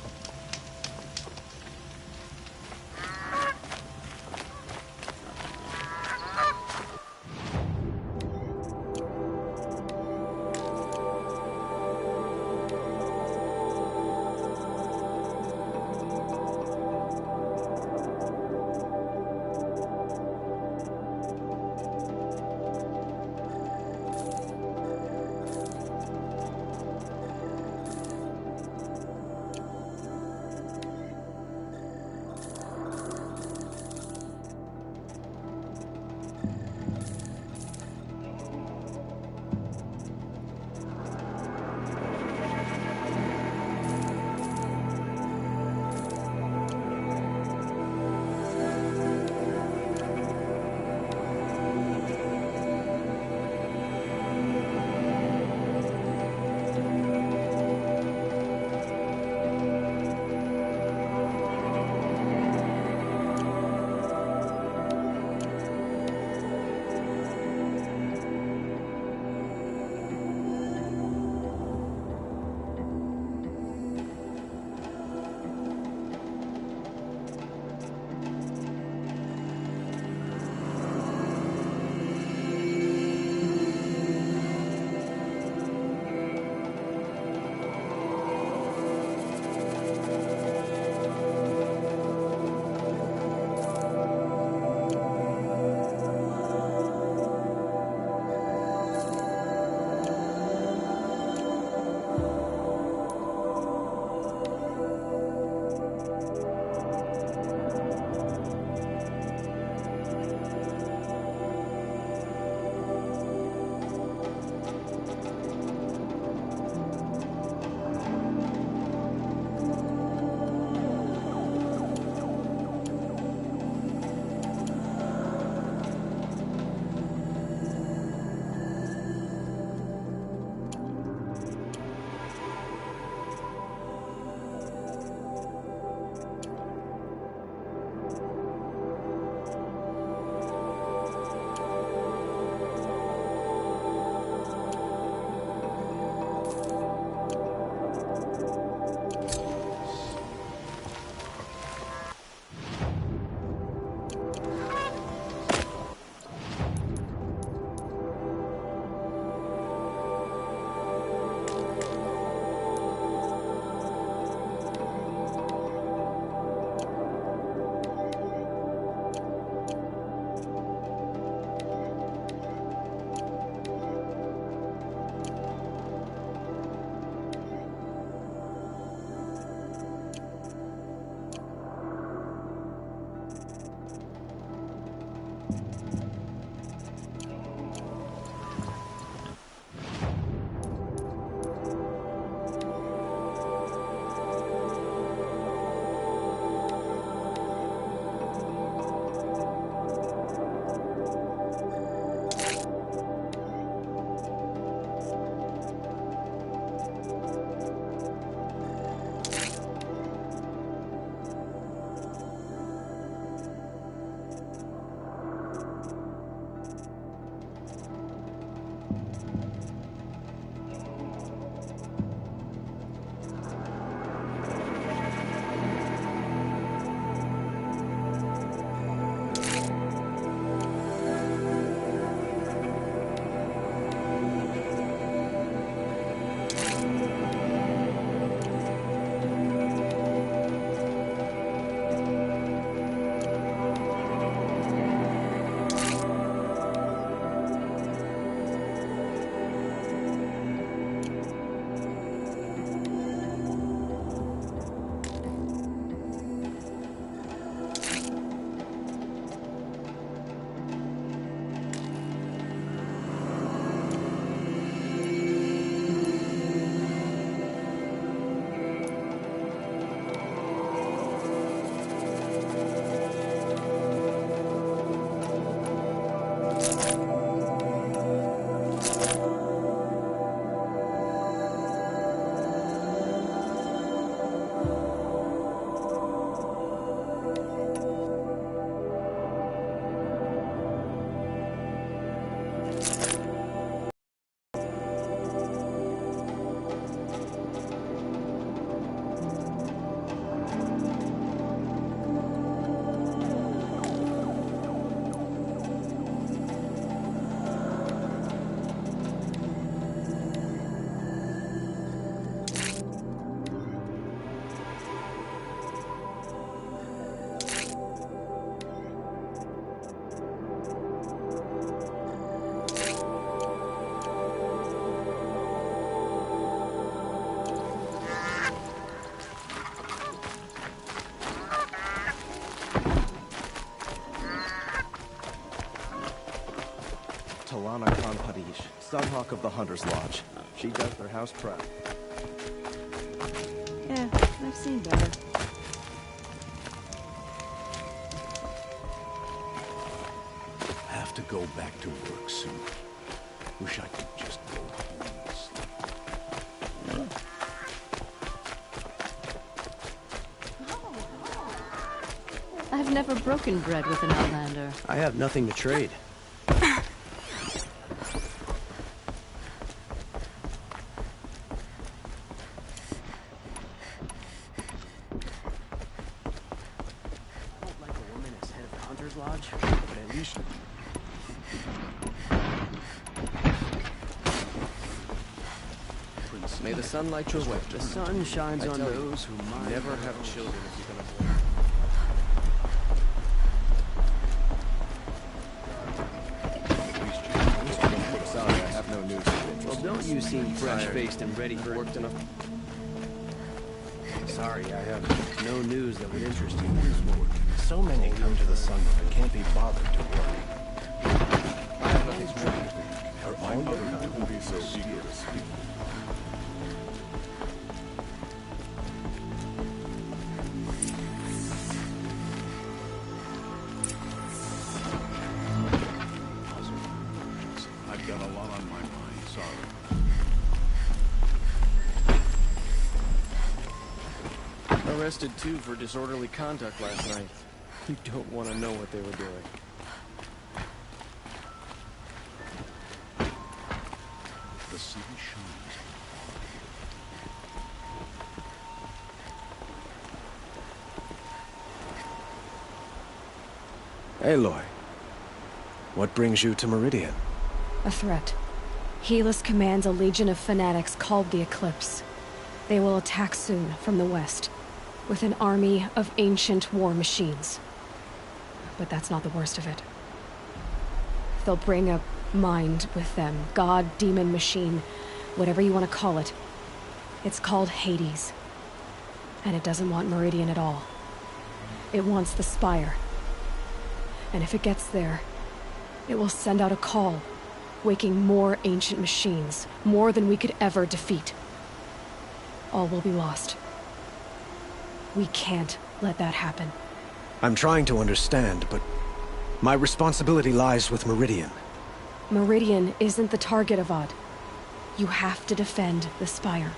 Padish, Sunhawk of the Hunter's Lodge. She does their house prep. Yeah, I've seen better. Have to go back to work soon. Wish I could just go home and sleep. I've never broken bread with an Outlander. I have nothing to trade. May the sun light your way. The sun shines on those who never have children if you're gonna born. Sorry, I have no news. Well, don't you seem fresh-faced and ready for work enough? Sorry, I have no news that would interest you. So many come to the sun that can't be bothered to work. I have nothing to do. My mother wouldn't be so eager to speak. I've got a lot on my mind, sorry. Arrested two for disorderly conduct last night. You don't want to know what they were doing. The city shines. Aloy, what brings you to Meridian? A threat. Helis commands a legion of fanatics called the Eclipse. They will attack soon from the west, with an army of ancient war machines. But that's not the worst of it. They'll bring a mind with them, god, demon, machine, whatever you want to call it. It's called Hades. And it doesn't want Meridian at all. It wants the Spire. And if it gets there, it will send out a call, waking more ancient machines, more than we could ever defeat. All will be lost. We can't let that happen. I'm trying to understand, but my responsibility lies with Meridian. Meridian isn't the target, Avad. You have to defend the Spire.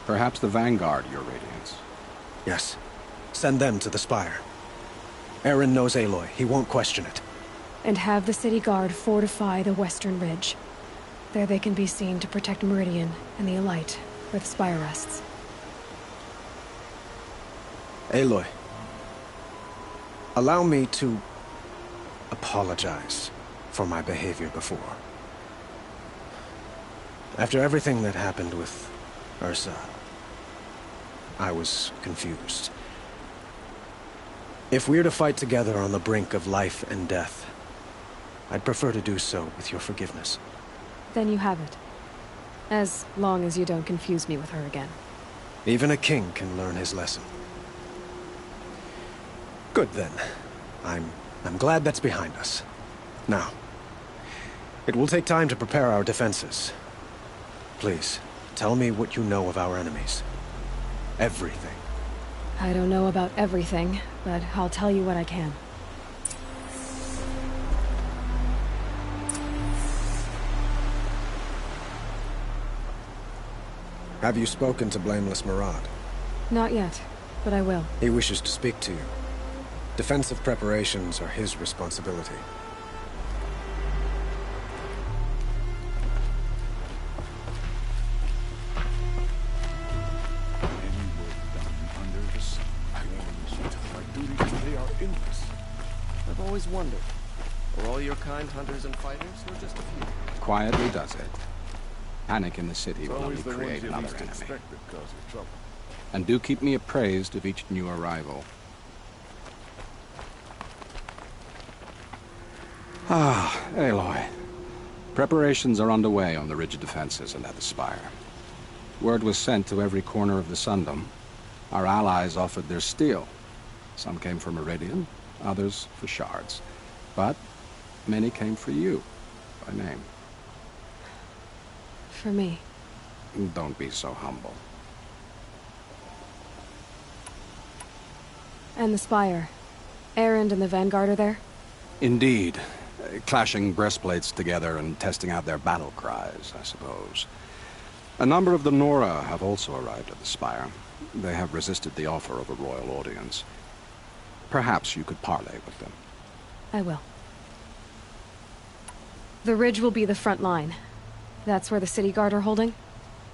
Perhaps the Vanguard, Your Radiance. Yes. Send them to the Spire. Eren knows Aloy. He won't question it. And have the city guard fortify the western ridge. There they can be seen to protect Meridian and the Elite, where the Spire rests. Aloy, allow me to apologize for my behavior before. After everything that happened with Ursa, I was confused. If we're to fight together on the brink of life and death, I'd prefer to do so with your forgiveness. Then you have it. As long as you don't confuse me with her again. Even a king can learn his lesson. Good then. I'm glad that's behind us. Now, it will take time to prepare our defenses. Please, tell me what you know of our enemies. Everything. I don't know about everything, but I'll tell you what I can. Have you spoken to Blameless Marad? Not yet, but I will. He wishes to speak to you. Defensive preparations are his responsibility. I've always wondered, are all your kind hunters and fighters, or just a few? Quietly does it. Panic in the city will only create another enemy. And do keep me appraised of each new arrival. Ah, Aloy. Preparations are underway on the ridge defenses and at the Spire. Word was sent to every corner of the Sundom. Our allies offered their steel. Some came for Meridian, others for shards. But many came for you, by name. for me. Don't be so humble. And the Spire. Erend and the Vanguard are there? Indeed. Clashing breastplates together and testing out their battle cries, I suppose. A number of the Nora have also arrived at the Spire. They have resisted the offer of a royal audience. Perhaps you could parley with them. I will. The Ridge will be the front line. That's where the City Guard are holding?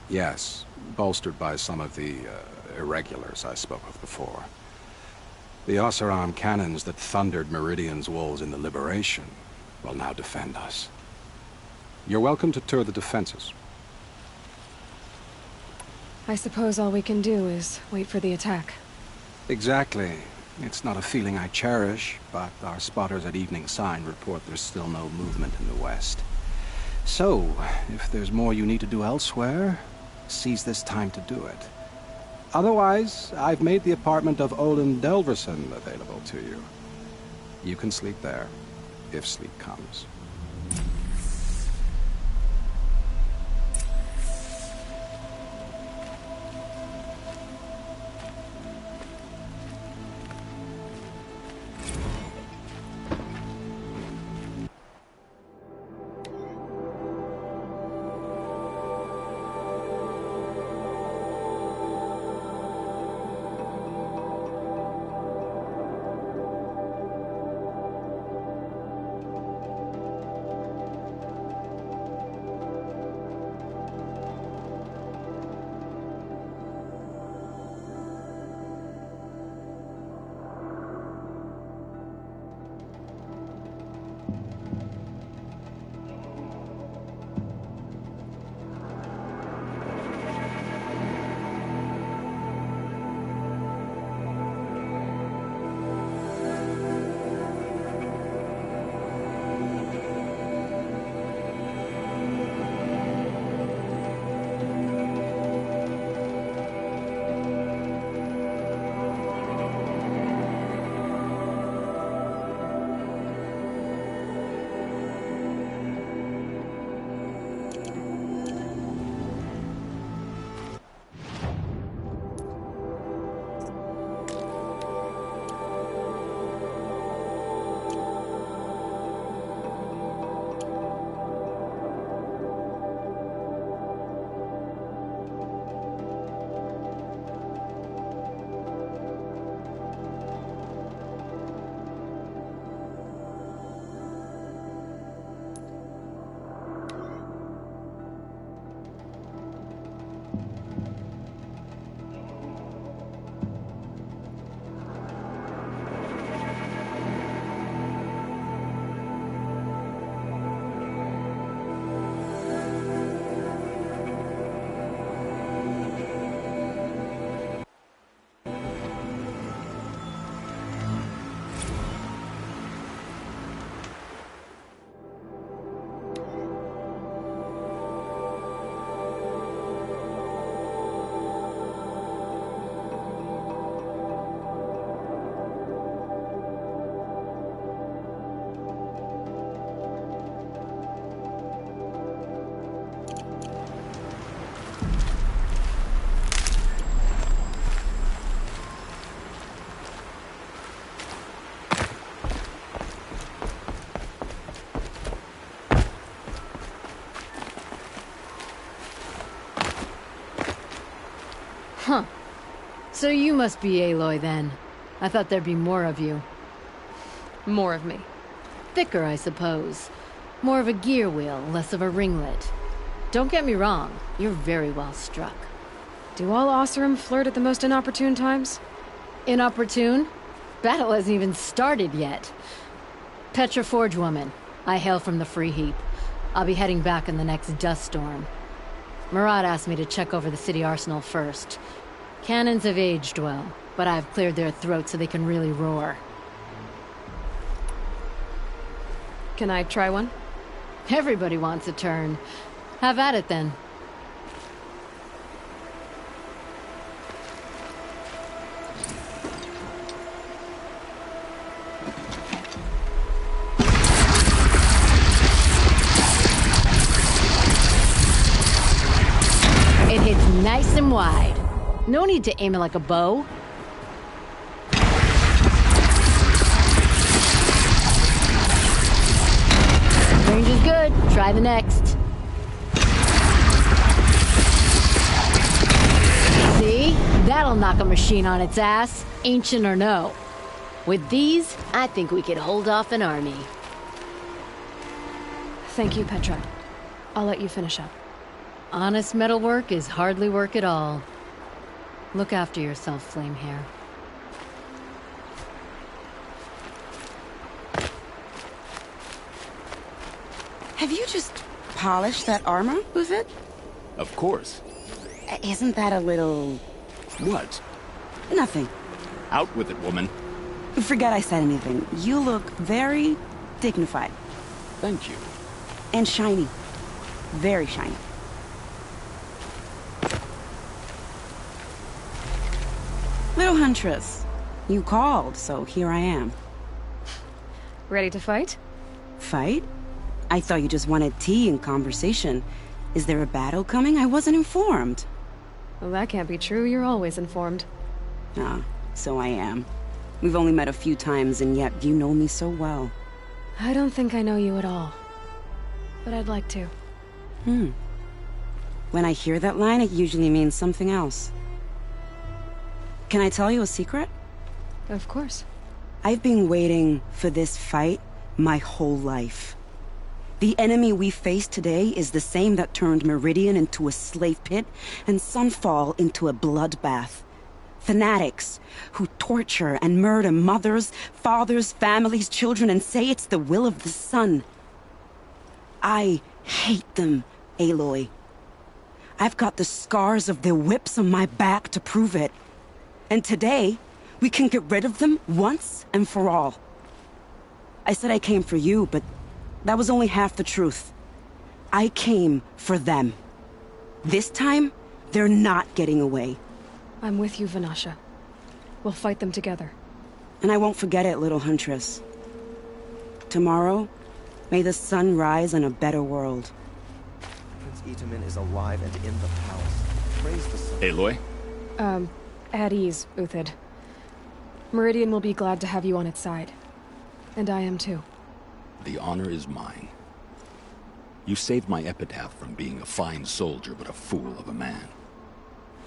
Yes, bolstered by some of the irregulars I spoke of before. The Oseram cannons that thundered Meridian's walls in the Liberation will now defend us. You're welcome to tour the defenses. I suppose all we can do is wait for the attack. Exactly. It's not a feeling I cherish, but our spotters at Evening Sign report there's still no movement in the west. So, if there's more you need to do elsewhere, seize this time to do it. Otherwise, I've made the apartment of Olin Delverson available to you. You can sleep there, if sleep comes. Huh. So you must be Aloy then. I thought there'd be more of you. More of me. Thicker, I suppose. More of a gear wheel, less of a ringlet. Don't get me wrong, you're very well struck. Do all Oseram flirt at the most inopportune times? Inopportune? Battle hasn't even started yet. Petra Forge woman. I hail from the Free Heap. I'll be heading back in the next dust storm. Murad asked me to check over the city arsenal first. Cannons have aged well, but I've cleared their throats so they can really roar. Can I try one? Everybody wants a turn. Have at it then. them wide. No need to aim it like a bow. Range is good. Try the next. See? That'll knock a machine on its ass, ancient or no. With these, I think we could hold off an army. Thank you, Petra. I'll let you finish up. Honest metalwork is hardly work at all. Look after yourself, Flamehair. Have you just polished that armor, Uthid? Of course. Isn't that a little... What? Nothing. Out with it, woman. Forget I said anything. You look very dignified. Thank you. And shiny. Very shiny. Little Huntress, you called, so here I am. Ready to fight? Fight? I thought you just wanted tea and conversation. Is there a battle coming? I wasn't informed. Well, that can't be true. You're always informed. Ah, so I am. We've only met a few times, and yet you know me so well. I don't think I know you at all. But I'd like to. When I hear that line, it usually means something else. Can I tell you a secret? Of course. I've been waiting for this fight my whole life. The enemy we face today is the same that turned Meridian into a slave pit and Sunfall into a bloodbath. Fanatics who torture and murder mothers, fathers, families, children, and say it's the will of the sun. I hate them, Aloy. I've got the scars of their whips on my back to prove it. And today, we can get rid of them once and for all. I said I came for you, but that was only half the truth. I came for them. This time, they're not getting away. I'm with you, Vanasha. We'll fight them together. And I won't forget it, little Huntress. Tomorrow, may the sun rise in a better world. Prince Itamen is alive and in the palace. Praise the sun. Aloy? At ease, Uthid. Meridian will be glad to have you on its side. And I am too. The honor is mine. You saved my epitaph from being a fine soldier, but a fool of a man.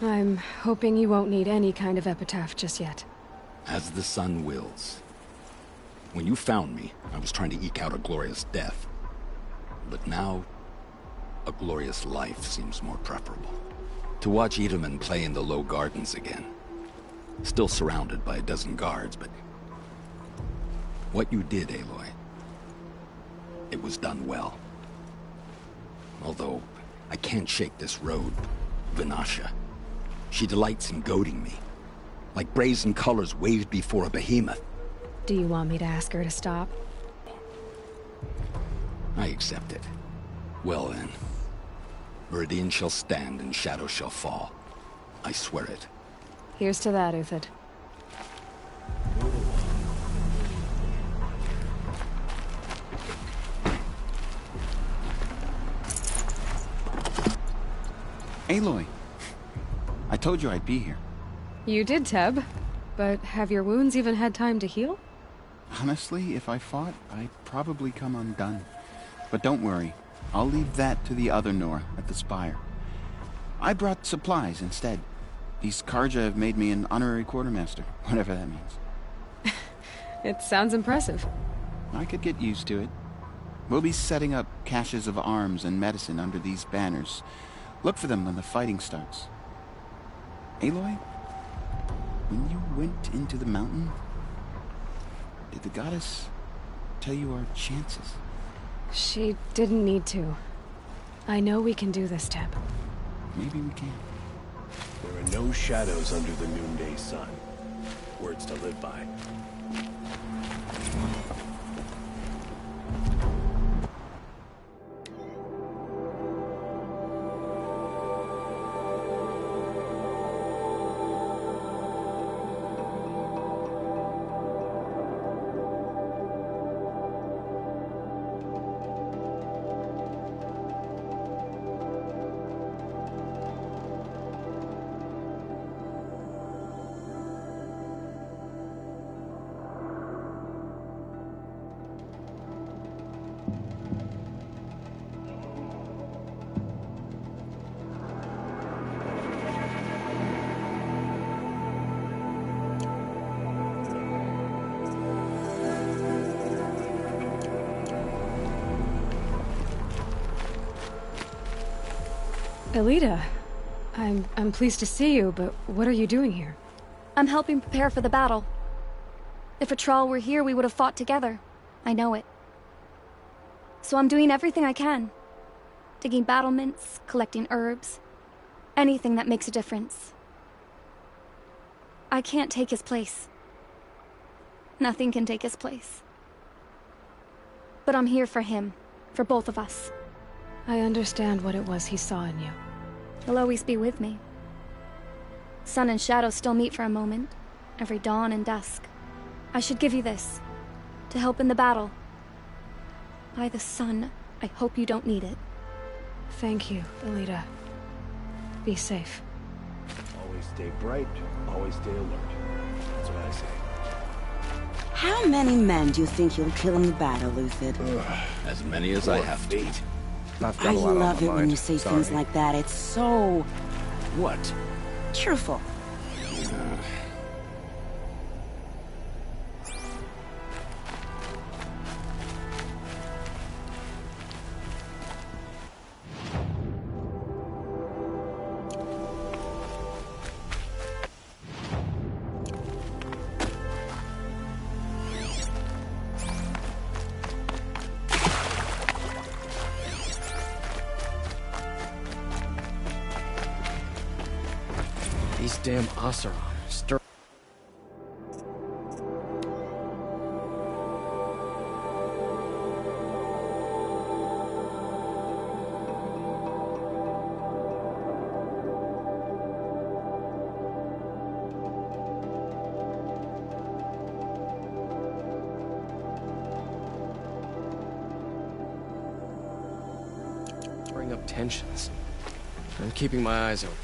I'm hoping you won't need any kind of epitaph just yet. As the sun wills. When you found me, I was trying to eke out a glorious death. But now, a glorious life seems more preferable. To watch Itamen play in the Low Gardens again. Still surrounded by a dozen guards, but... what you did, Aloy, it was done well. Although, I can't shake this road, Vanasha. She delights in goading me. Like brazen colors waved before a behemoth. Do you want me to ask her to stop? I accept it. Well then. Meridian shall stand and shadow shall fall. I swear it. Here's to that, Uthid. Aloy, I told you I'd be here. You did, Teb. But have your wounds even had time to heal? Honestly, if I fought, I'd probably come undone. But don't worry, I'll leave that to the other Nor at the Spire. I brought supplies instead. These Karja have made me an honorary quartermaster, whatever that means. It sounds impressive. I could get used to it. We'll be setting up caches of arms and medicine under these banners. Look for them when the fighting starts. Aloy, when you went into the mountain, did the goddess tell you our chances? She didn't need to. I know we can do this, Teb. Maybe we can. There are no shadows under the noonday sun. Words to live by. Elita, I'm pleased to see you, but what are you doing here? I'm helping prepare for the battle. If Atral were here, we would have fought together. I know it. So I'm doing everything I can. Digging battlements, collecting herbs. Anything that makes a difference. I can't take his place. Nothing can take his place. But I'm here for him. For both of us. I understand what it was he saw in you. He'll always be with me. Sun and shadow still meet for a moment. Every dawn and dusk. I should give you this. To help in the battle. By the sun, I hope you don't need it. Thank you, Elita. Be safe. Always stay bright, always stay alert. That's what I say. How many men do you think you'll kill in the battle, Lucid? As many as I have to. I love it when you say things like that. It's so... What? cheerful. These damn Oseram stir. Bring up tensions. I'm keeping my eyes open.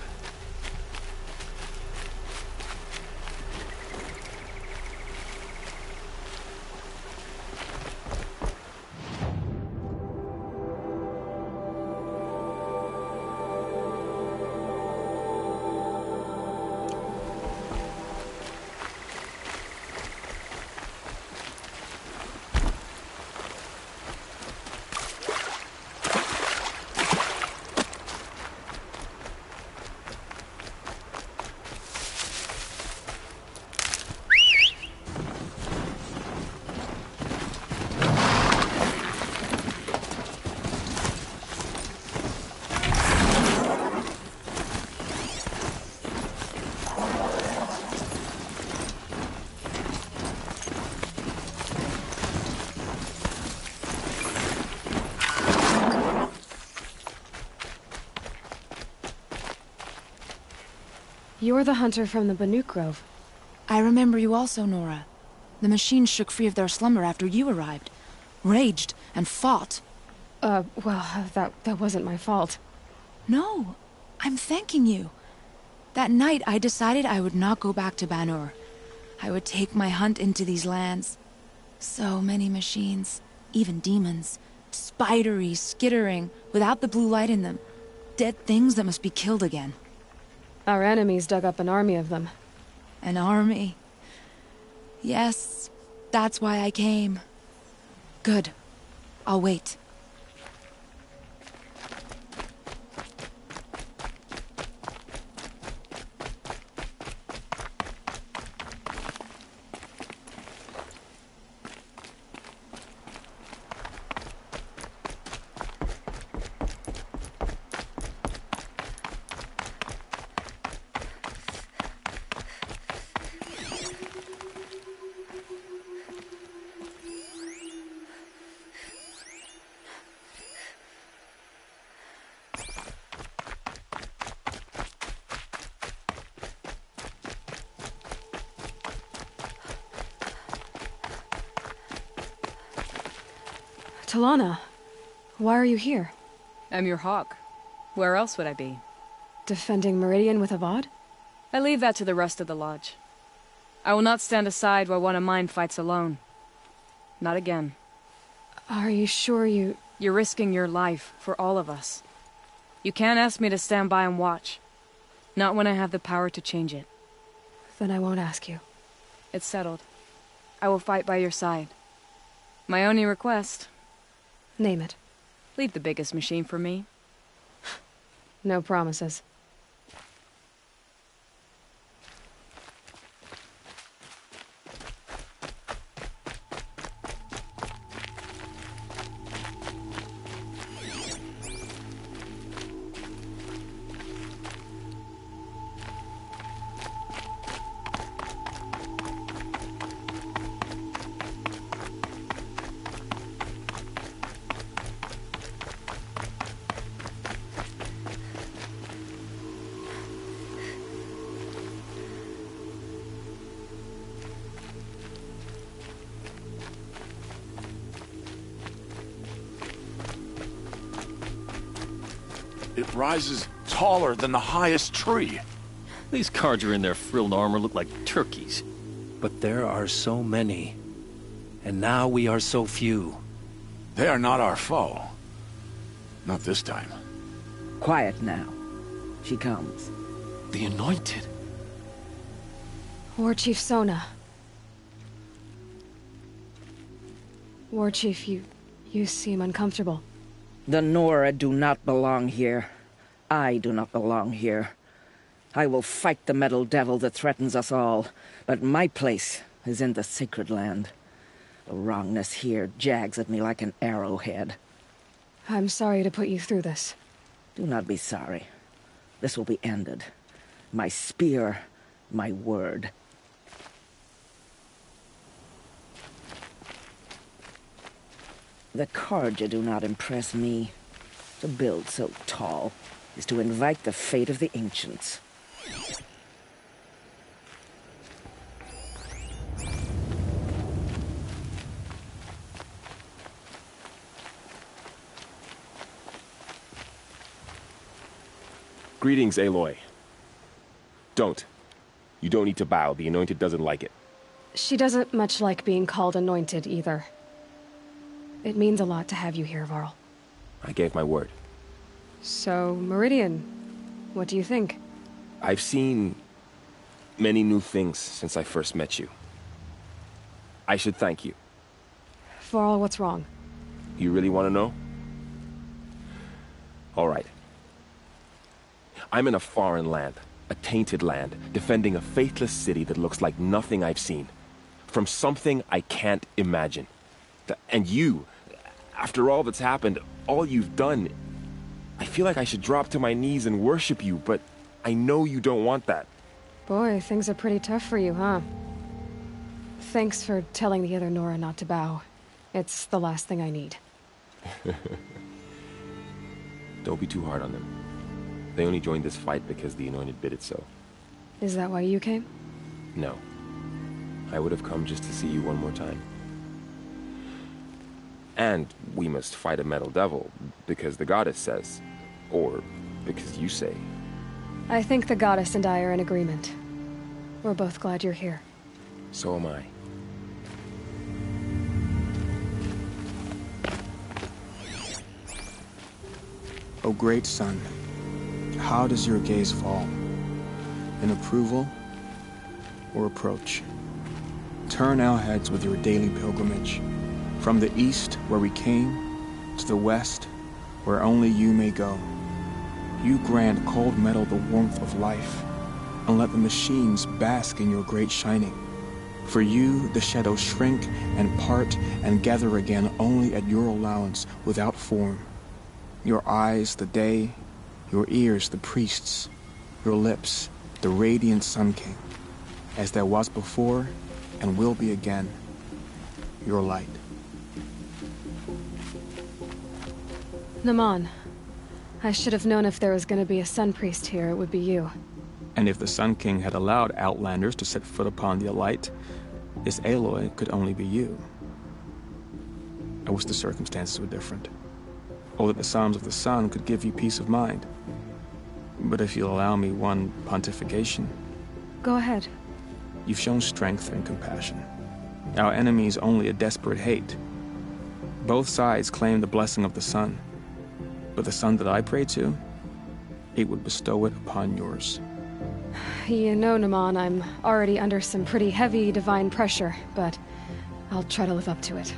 You're the hunter from the Banuk Grove. I remember you also, Nora. The machines shook free of their slumber after you arrived. Raged and fought. Well, that wasn't my fault. No, I'm thanking you. That night I decided I would not go back to Banur. I would take my hunt into these lands. So many machines, even demons. Spidery, skittering, without the blue light in them. Dead things that must be killed again. Our enemies dug up an army of them. An army? Yes, that's why I came. Good. I'll wait. Talana, why are you here? I'm your hawk. Where else would I be? Defending Meridian with Avad? I leave that to the rest of the Lodge. I will not stand aside while one of mine fights alone. Not again. Are you sure you... You're risking your life for all of us. You can't ask me to stand by and watch. Not when I have the power to change it. Then I won't ask you. It's settled. I will fight by your side. My only request... Name it. Leave the biggest machine for me. No promises. It rises taller than the highest tree. These Carja in their frilled armor look like turkeys. But there are so many. And now we are so few. They are not our foe. Not this time. Quiet now. She comes. The Anointed. War Chief Sona. War Chief, you seem uncomfortable. The Nora do not belong here. I do not belong here. I will fight the metal devil that threatens us all, but my place is in the sacred land. The wrongness here jags at me like an arrowhead. I'm sorry to put you through this. Do not be sorry. This will be ended. My spear, my word. The Carja do not impress me. To build so tall is to invite the fate of the ancients. Greetings, Aloy. Don't. You don't need to bow. The Anointed doesn't like it. She doesn't much like being called Anointed, either. It means a lot to have you here, Varl. I gave my word. So, Meridian, what do you think? I've seen many new things since I first met you. I should thank you. Varl, what's wrong? You really want to know? All right. I'm in a foreign land, a tainted land, defending a faithless city that looks like nothing I've seen. From something I can't imagine. And you, after all that's happened, all you've done, I feel like I should drop to my knees and worship you, but I know you don't want that. Boy, things are pretty tough for you, huh? Thanks for telling the other Nora not to bow. It's the last thing I need. Don't be too hard on them. They only joined this fight because the Anointed bid it so. Is that why you came? No. I would have come just to see you one more time. And we must fight a metal devil, because the goddess says. Or because you say. I think the goddess and I are in agreement. We're both glad you're here. So am I. O great sun, how does your gaze fall? In approval or approach? Turn our heads with your daily pilgrimage. From the east, where we came, to the west, where only you may go. You grant cold metal the warmth of life, and let the machines bask in your great shining. For you, the shadows shrink and part and gather again only at your allowance, without form. Your eyes, the day, your ears, the priests, your lips, the radiant Sun King, as there was before and will be again, your light. Naman, I should have known if there was going to be a Sun Priest here, it would be you. And if the Sun King had allowed Outlanders to set foot upon the Alight, this Aloy could only be you. I wish the circumstances were different. Or that the Psalms of the Sun could give you peace of mind. But if you'll allow me one pontification... Go ahead. You've shown strength and compassion. Our enemy's only a desperate hate. Both sides claim the blessing of the sun. But the sun that I pray to, it would bestow it upon yours. You know, Naman, I'm already under some pretty heavy divine pressure, but I'll try to live up to it.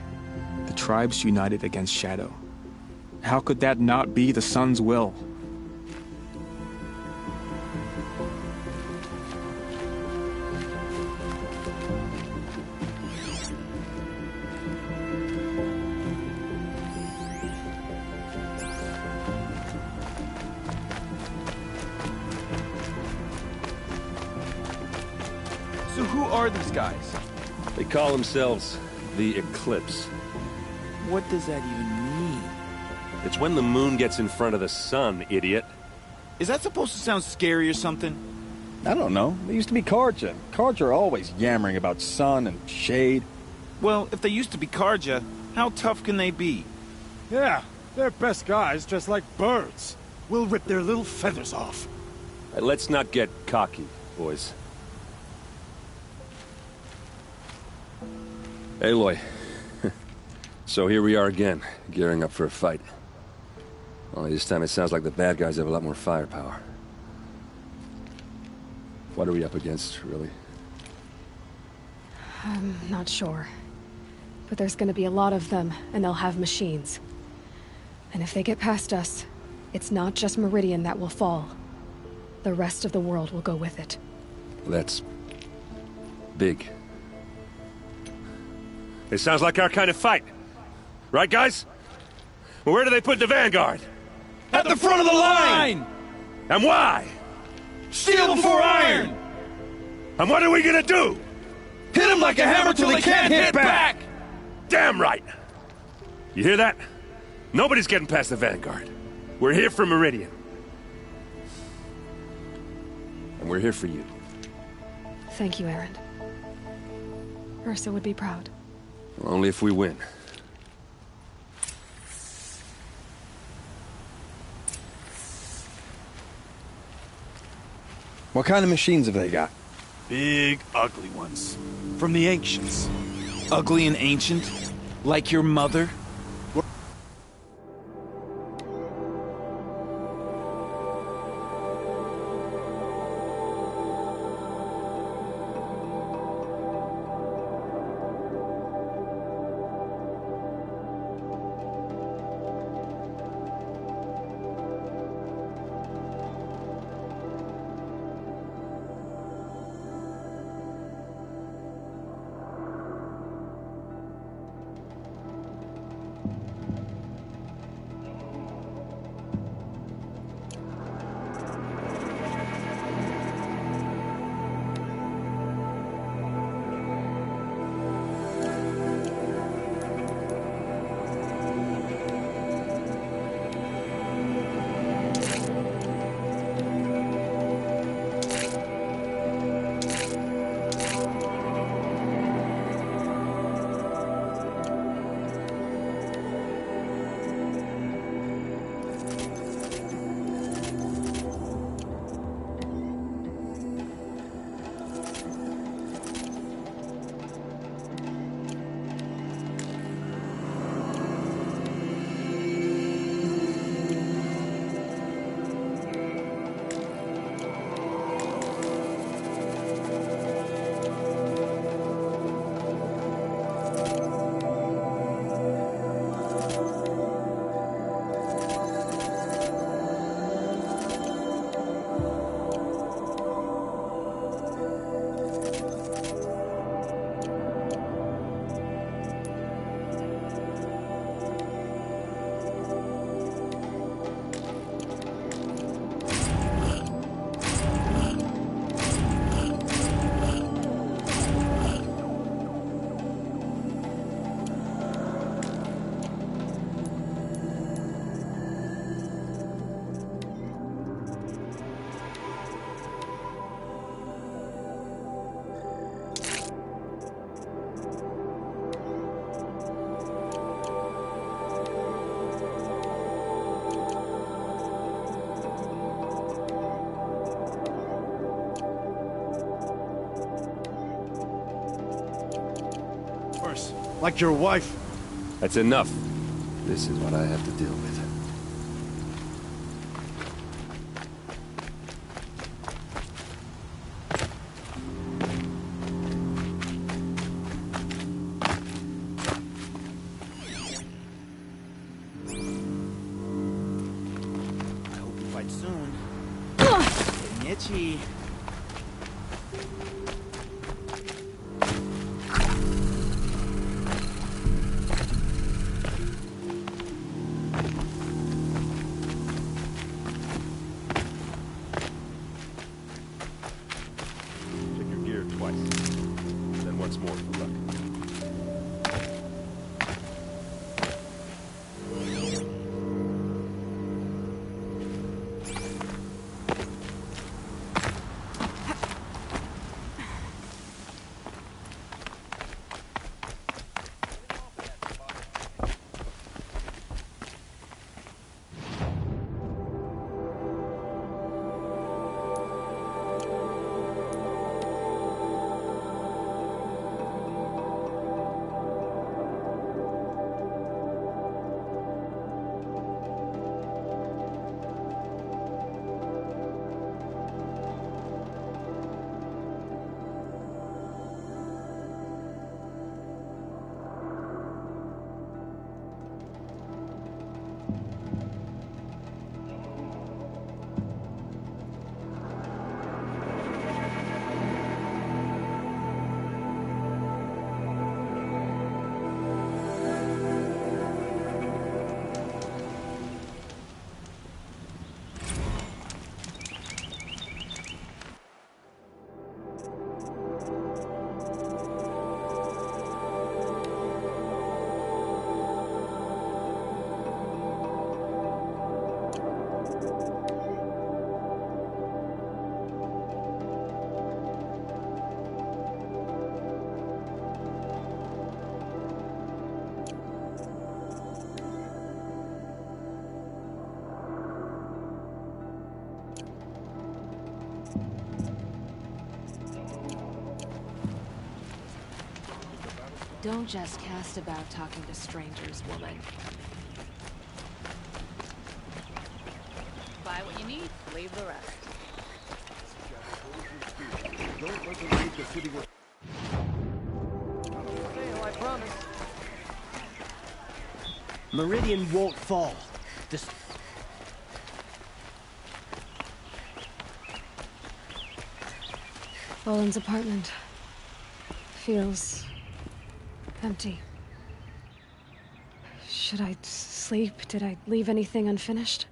The tribes united against Shadow. How could that not be the sun's will? So who are these guys? They call themselves the Eclipse. What does that even mean? It's when the moon gets in front of the sun, idiot. Is that supposed to sound scary or something? I don't know. They used to be Carja. Carja are always yammering about sun and shade. Well, if they used to be Carja, how tough can they be? Yeah, they're best guys just like birds. We'll rip their little feathers off. Let's not get cocky, boys. Aloy. So here we are again, gearing up for a fight. Only this time it sounds like the bad guys have a lot more firepower. What are we up against, really? I'm not sure. But there's gonna be a lot of them, and they'll have machines. And if they get past us, it's not just Meridian that will fall. The rest of the world will go with it. That's big. It sounds like our kind of fight. Right, guys? Well, where do they put the Vanguard? At the front of the line! And why? Steel before iron! And what are we gonna do? Hit them like a hammer till they can't hit back! Damn right! You hear that? Nobody's getting past the Vanguard. We're here for Meridian. And we're here for you. Thank you, Erend. Ursa would be proud. Well, only if we win. What kind of machines have they got? Big, ugly ones. From the ancients. Ugly and ancient? Like your mother? Like your wife. That's enough. This is what I have to deal with. I hope we fight soon. Getting itchy. Check your gear twice. Don't just cast about talking to strangers, woman. Buy what you need, leave the rest. Don't let them leave the city with... Fail, I promise. Meridian won't fall. Boland's apartment feels empty. Should I sleep? Did I leave anything unfinished?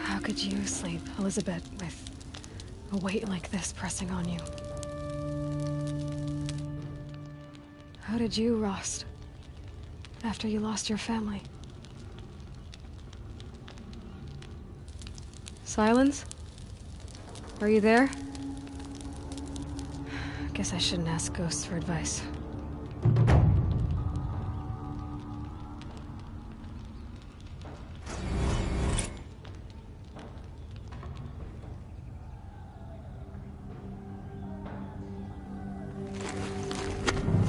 How could you sleep, Elizabeth, with a weight like this pressing on you? How did you, Rost, after you lost your family? Silence? Are you there? Guess I shouldn't ask ghosts for advice.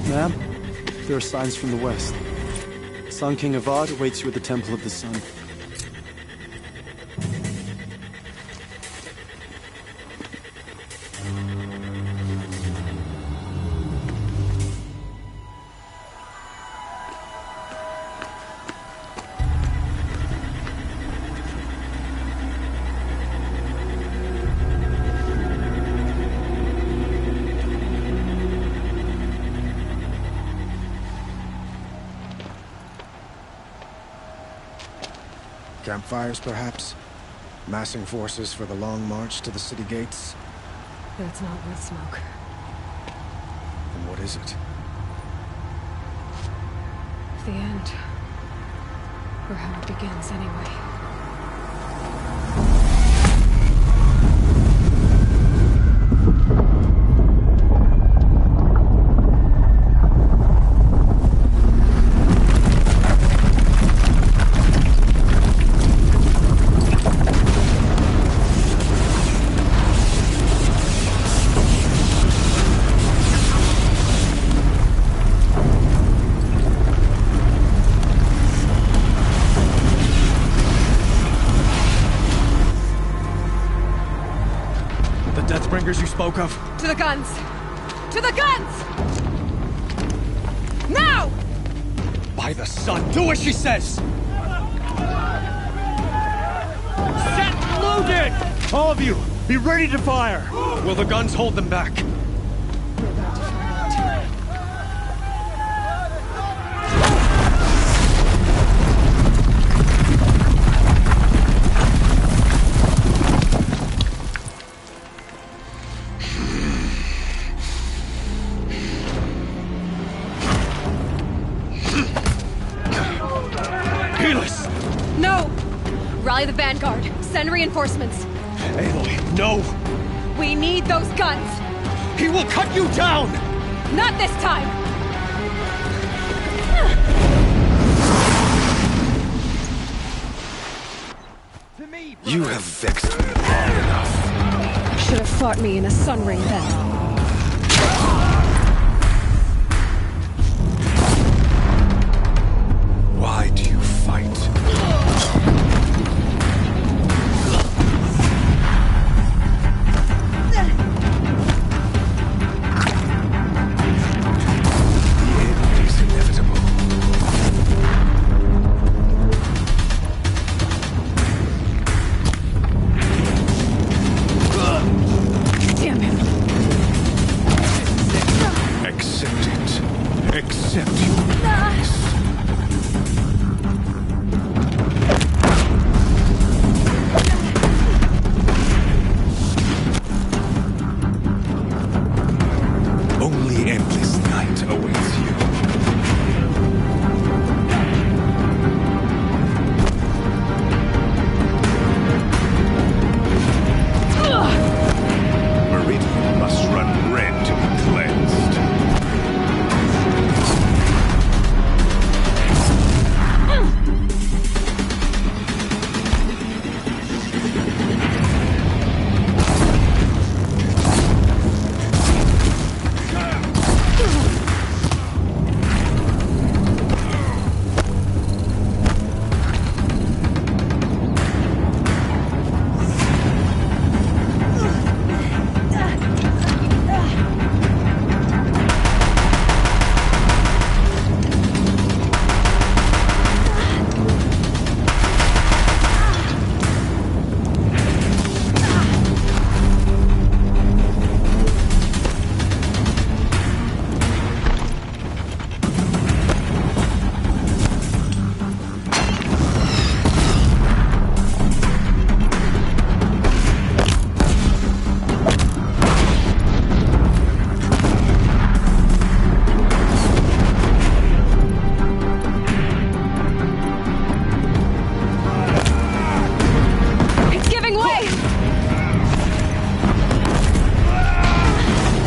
Ma'am, there are signs from the west. Sun King Avad awaits you at the Temple of the Sun. Campfires, perhaps? Massing forces for the long march to the city gates? That's not worth smoke. Then what is it? The end. Or how it begins, anyway. Deathbringers you spoke of? To the guns! To the guns! Now! By the sun, do as she says! Set loaded! All of you, be ready to fire! Will the guns hold them back? No! Rally the Vanguard. Send reinforcements. Aloy, no! We need those guns! He will cut you down! Not this time! You have vexed me long enough. Should have fought me in a sun ring then. Why do you fight?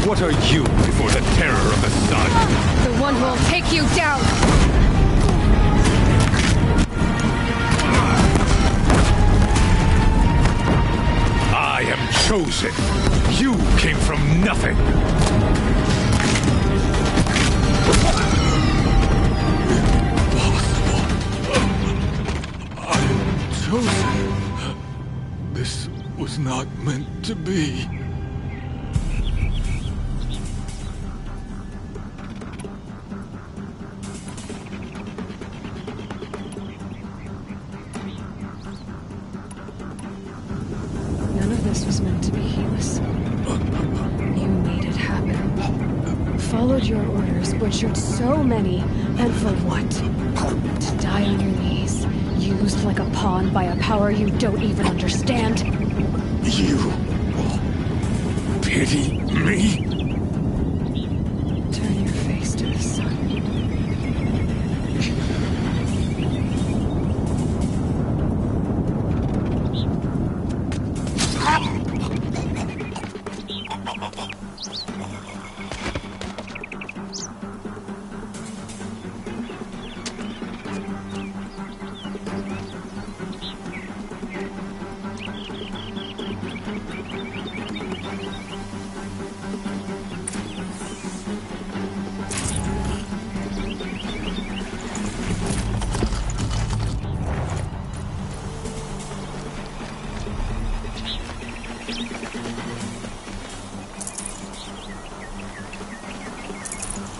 What are you before the terror of the sun? The one who will take you down! I am chosen. You came from nothing. Impossible. I am chosen. This was not meant to be. This was meant to be Helis. You made it happen. Followed your orders, butchered so many, and for what? To die on your knees, used like a pawn by a power you don't even understand? You pity me? Turn your face to the sun.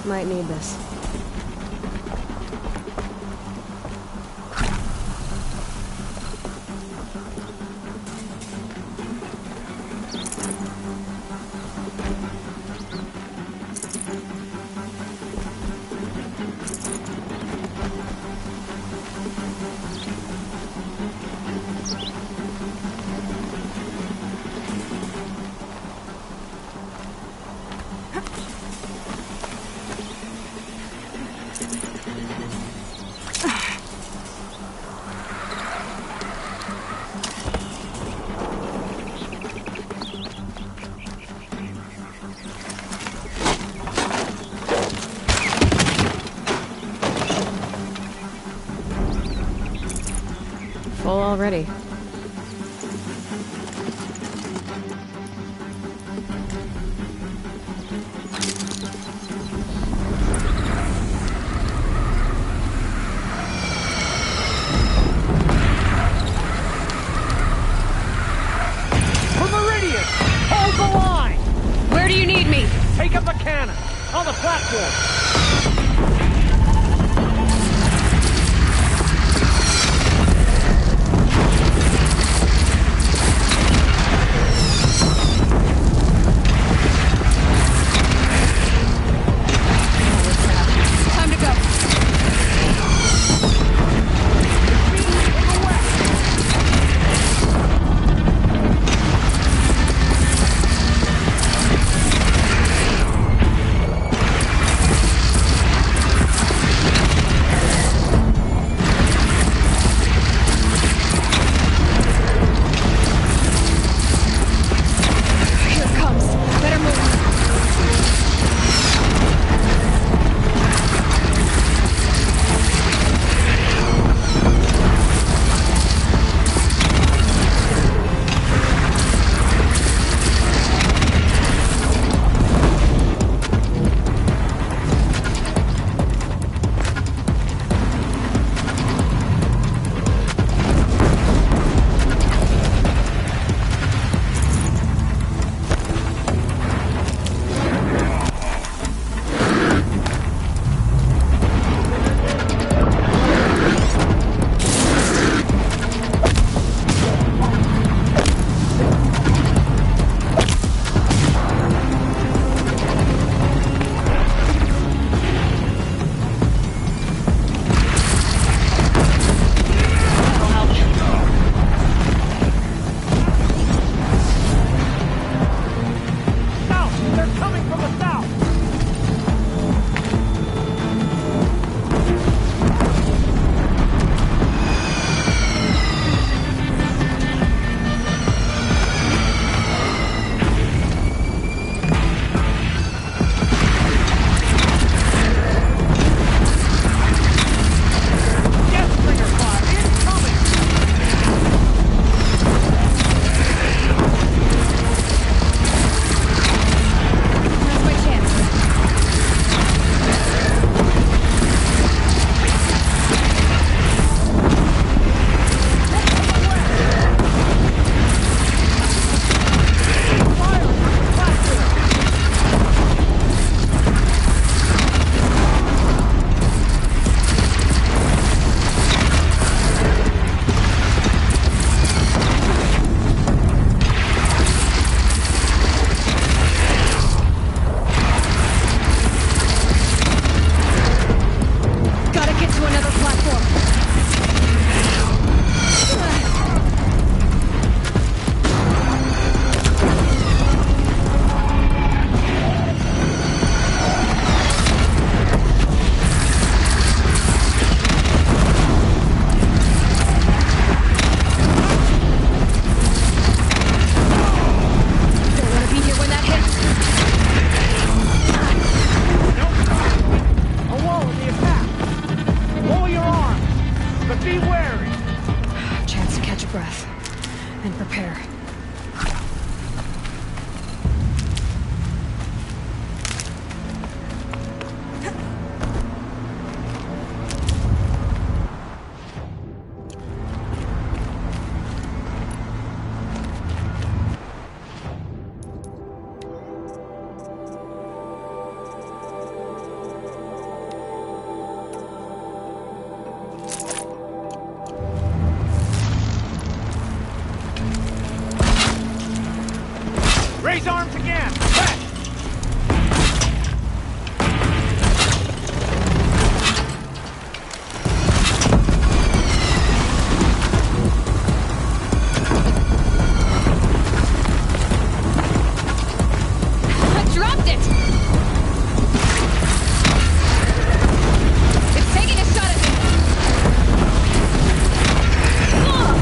Might need this. Take up a cannon! On the platform! Time to go. Here it comes. Better move. South! They're coming from the south! Deathbringer fire incoming! Now's my chance. Gotta get to another platform. Don't wanna be here when that hits. A wall in the attack! Lower your arms, but be wary! Chance to catch a breath and prepare. Raise arms again! Back! I dropped it! It's taking a shot at me! Ugh!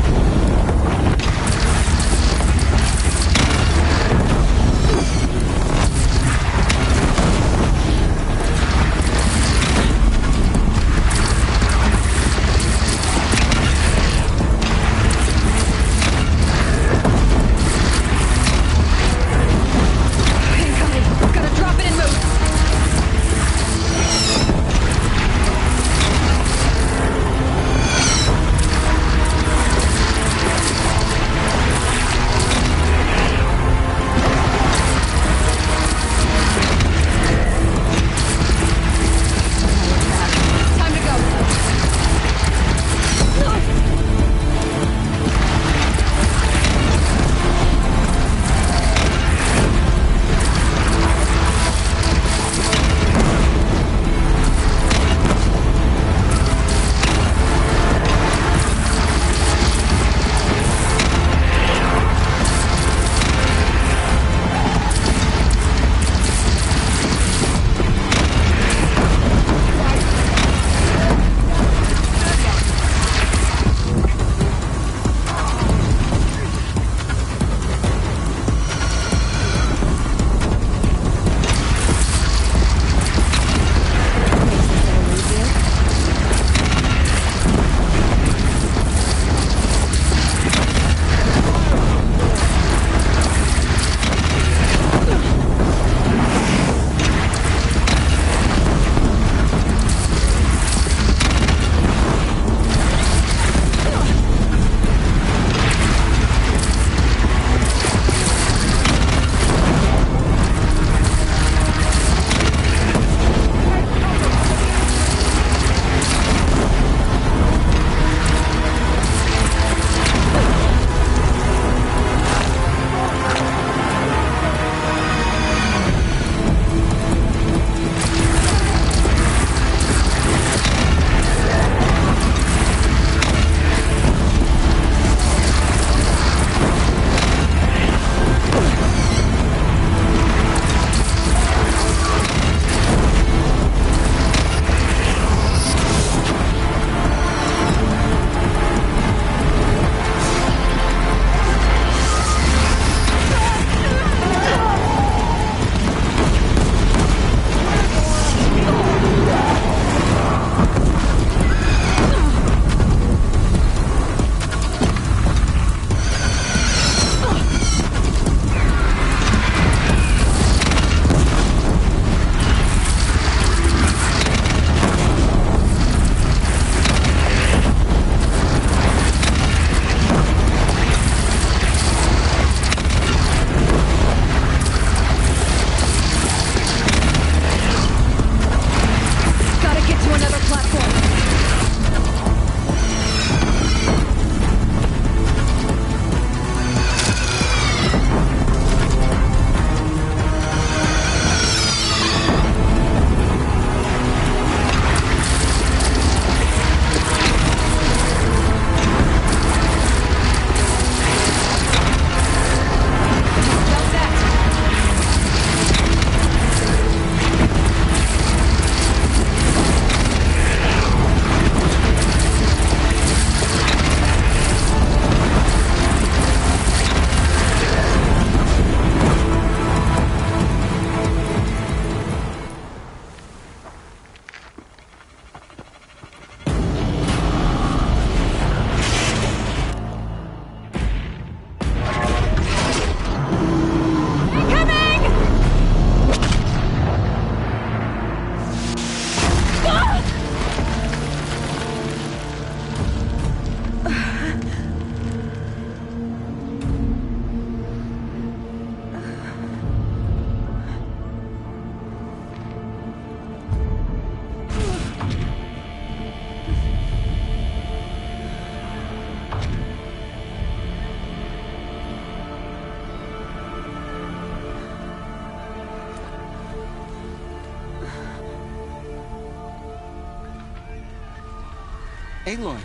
Aloy!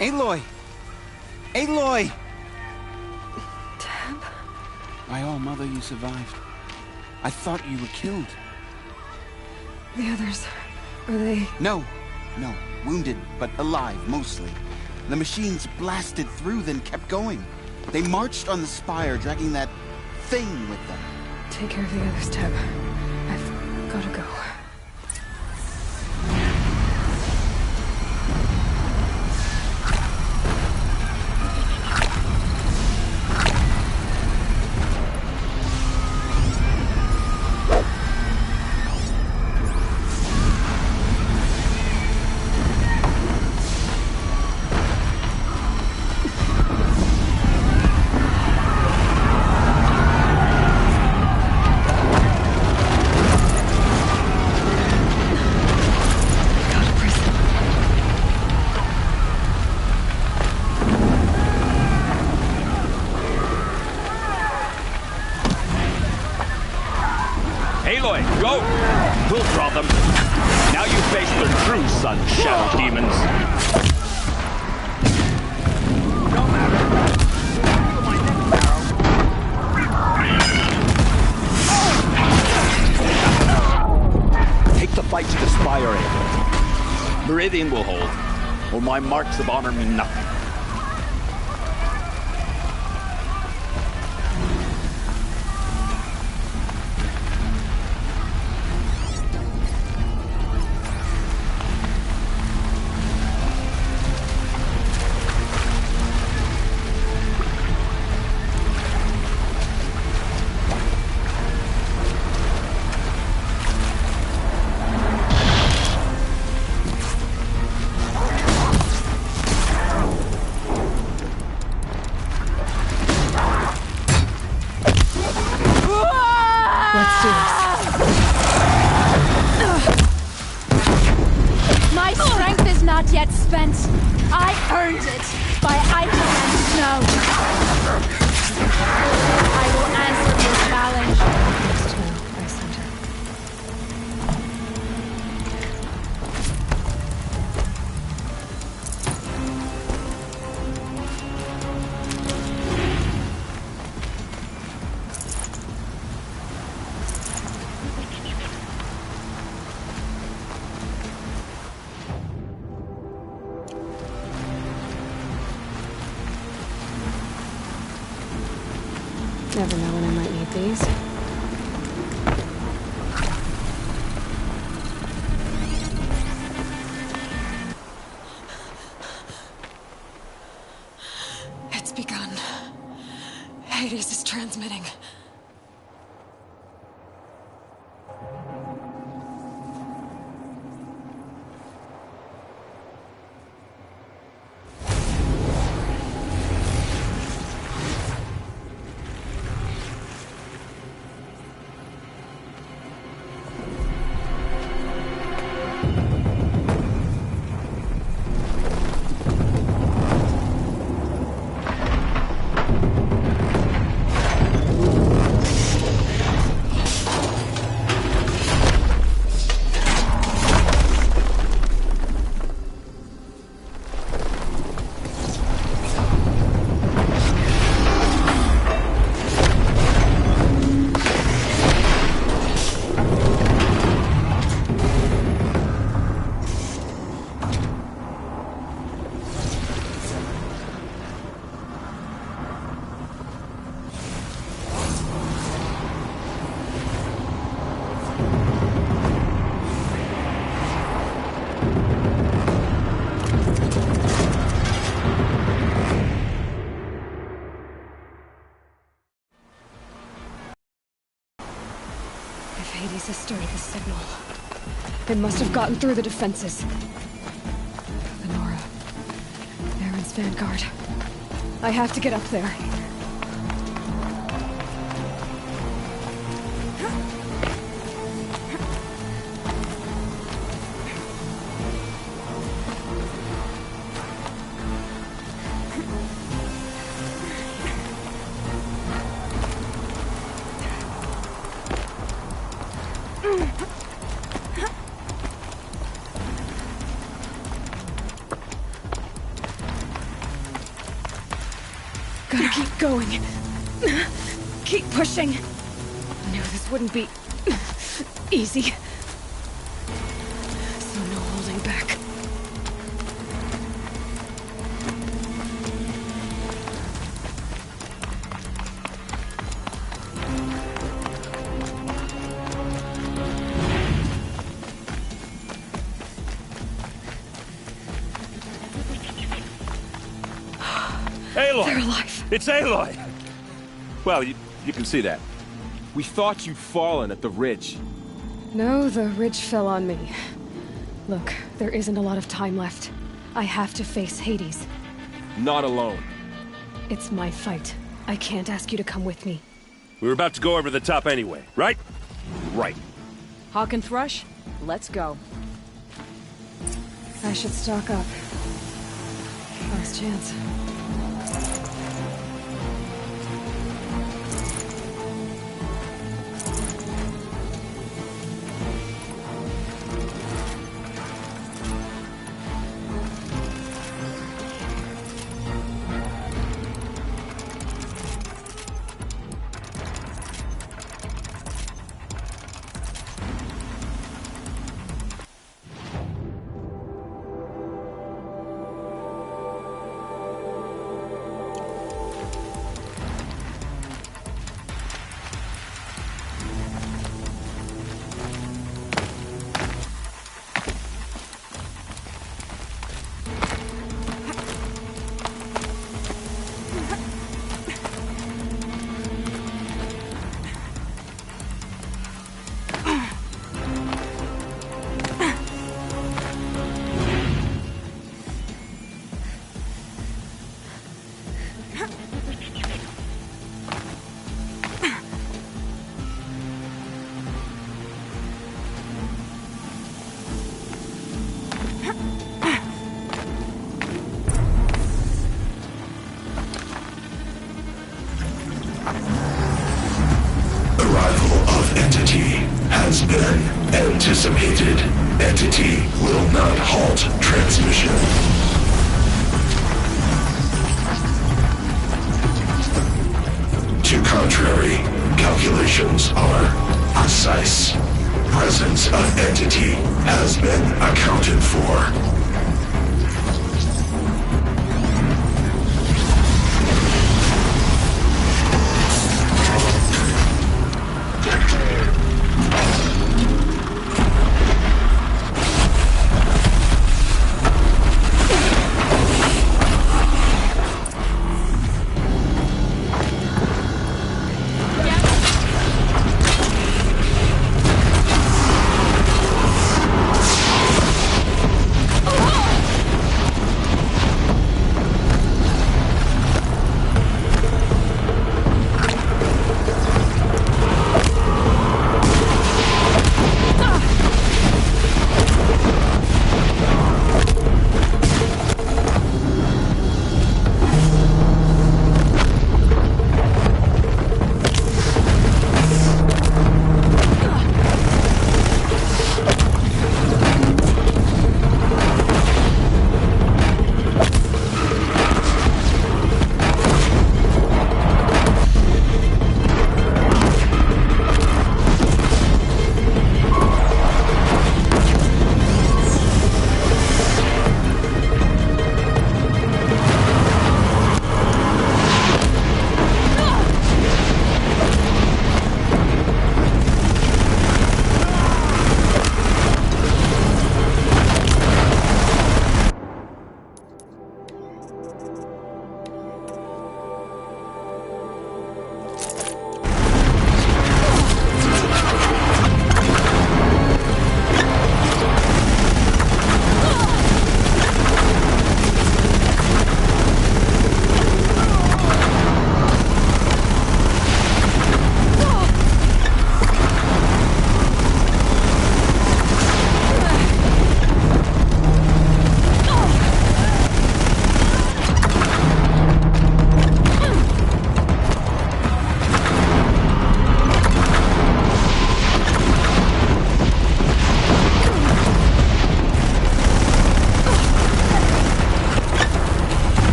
Aloy! Aloy! Teb? My all-mother, you survived. I thought you were killed. The others, are they... No. Wounded, but alive, mostly. The machines blasted through, then kept going. They marched on the spire, dragging that thing with them. Take care of the others, Teb. I've gotta go. Aloy, go! We'll draw them. Now you face their true sun, shadow demons. Take the fight to the spire, Aloy. Meridian will hold, or my marks of honor mean nothing. Let's do this. My strength is not yet spent. I earned it by ice and snow. I will answer your challenge. Never know when I might need these. It's begun. Hades is transmitting. Hades has started the signal. It must have gotten through the defenses. The Nora. Aaron's vanguard. I have to get up there. Keep going. Keep pushing. I knew this wouldn't be easy. So no holding back. Aloy! They're alive. It's Aloy! Well, you can see that. We thought you'd fallen at the ridge. No, the ridge fell on me. Look, there isn't a lot of time left. I have to face Hades. Not alone. It's my fight. I can't ask you to come with me. We were about to go over the top anyway, right? Right. Hawk and Thrush, let's go. I should stock up. Last chance. Has been anticipated. Entity will not halt transmission. To contrary, calculations are precise. Presence of entity has been accounted for.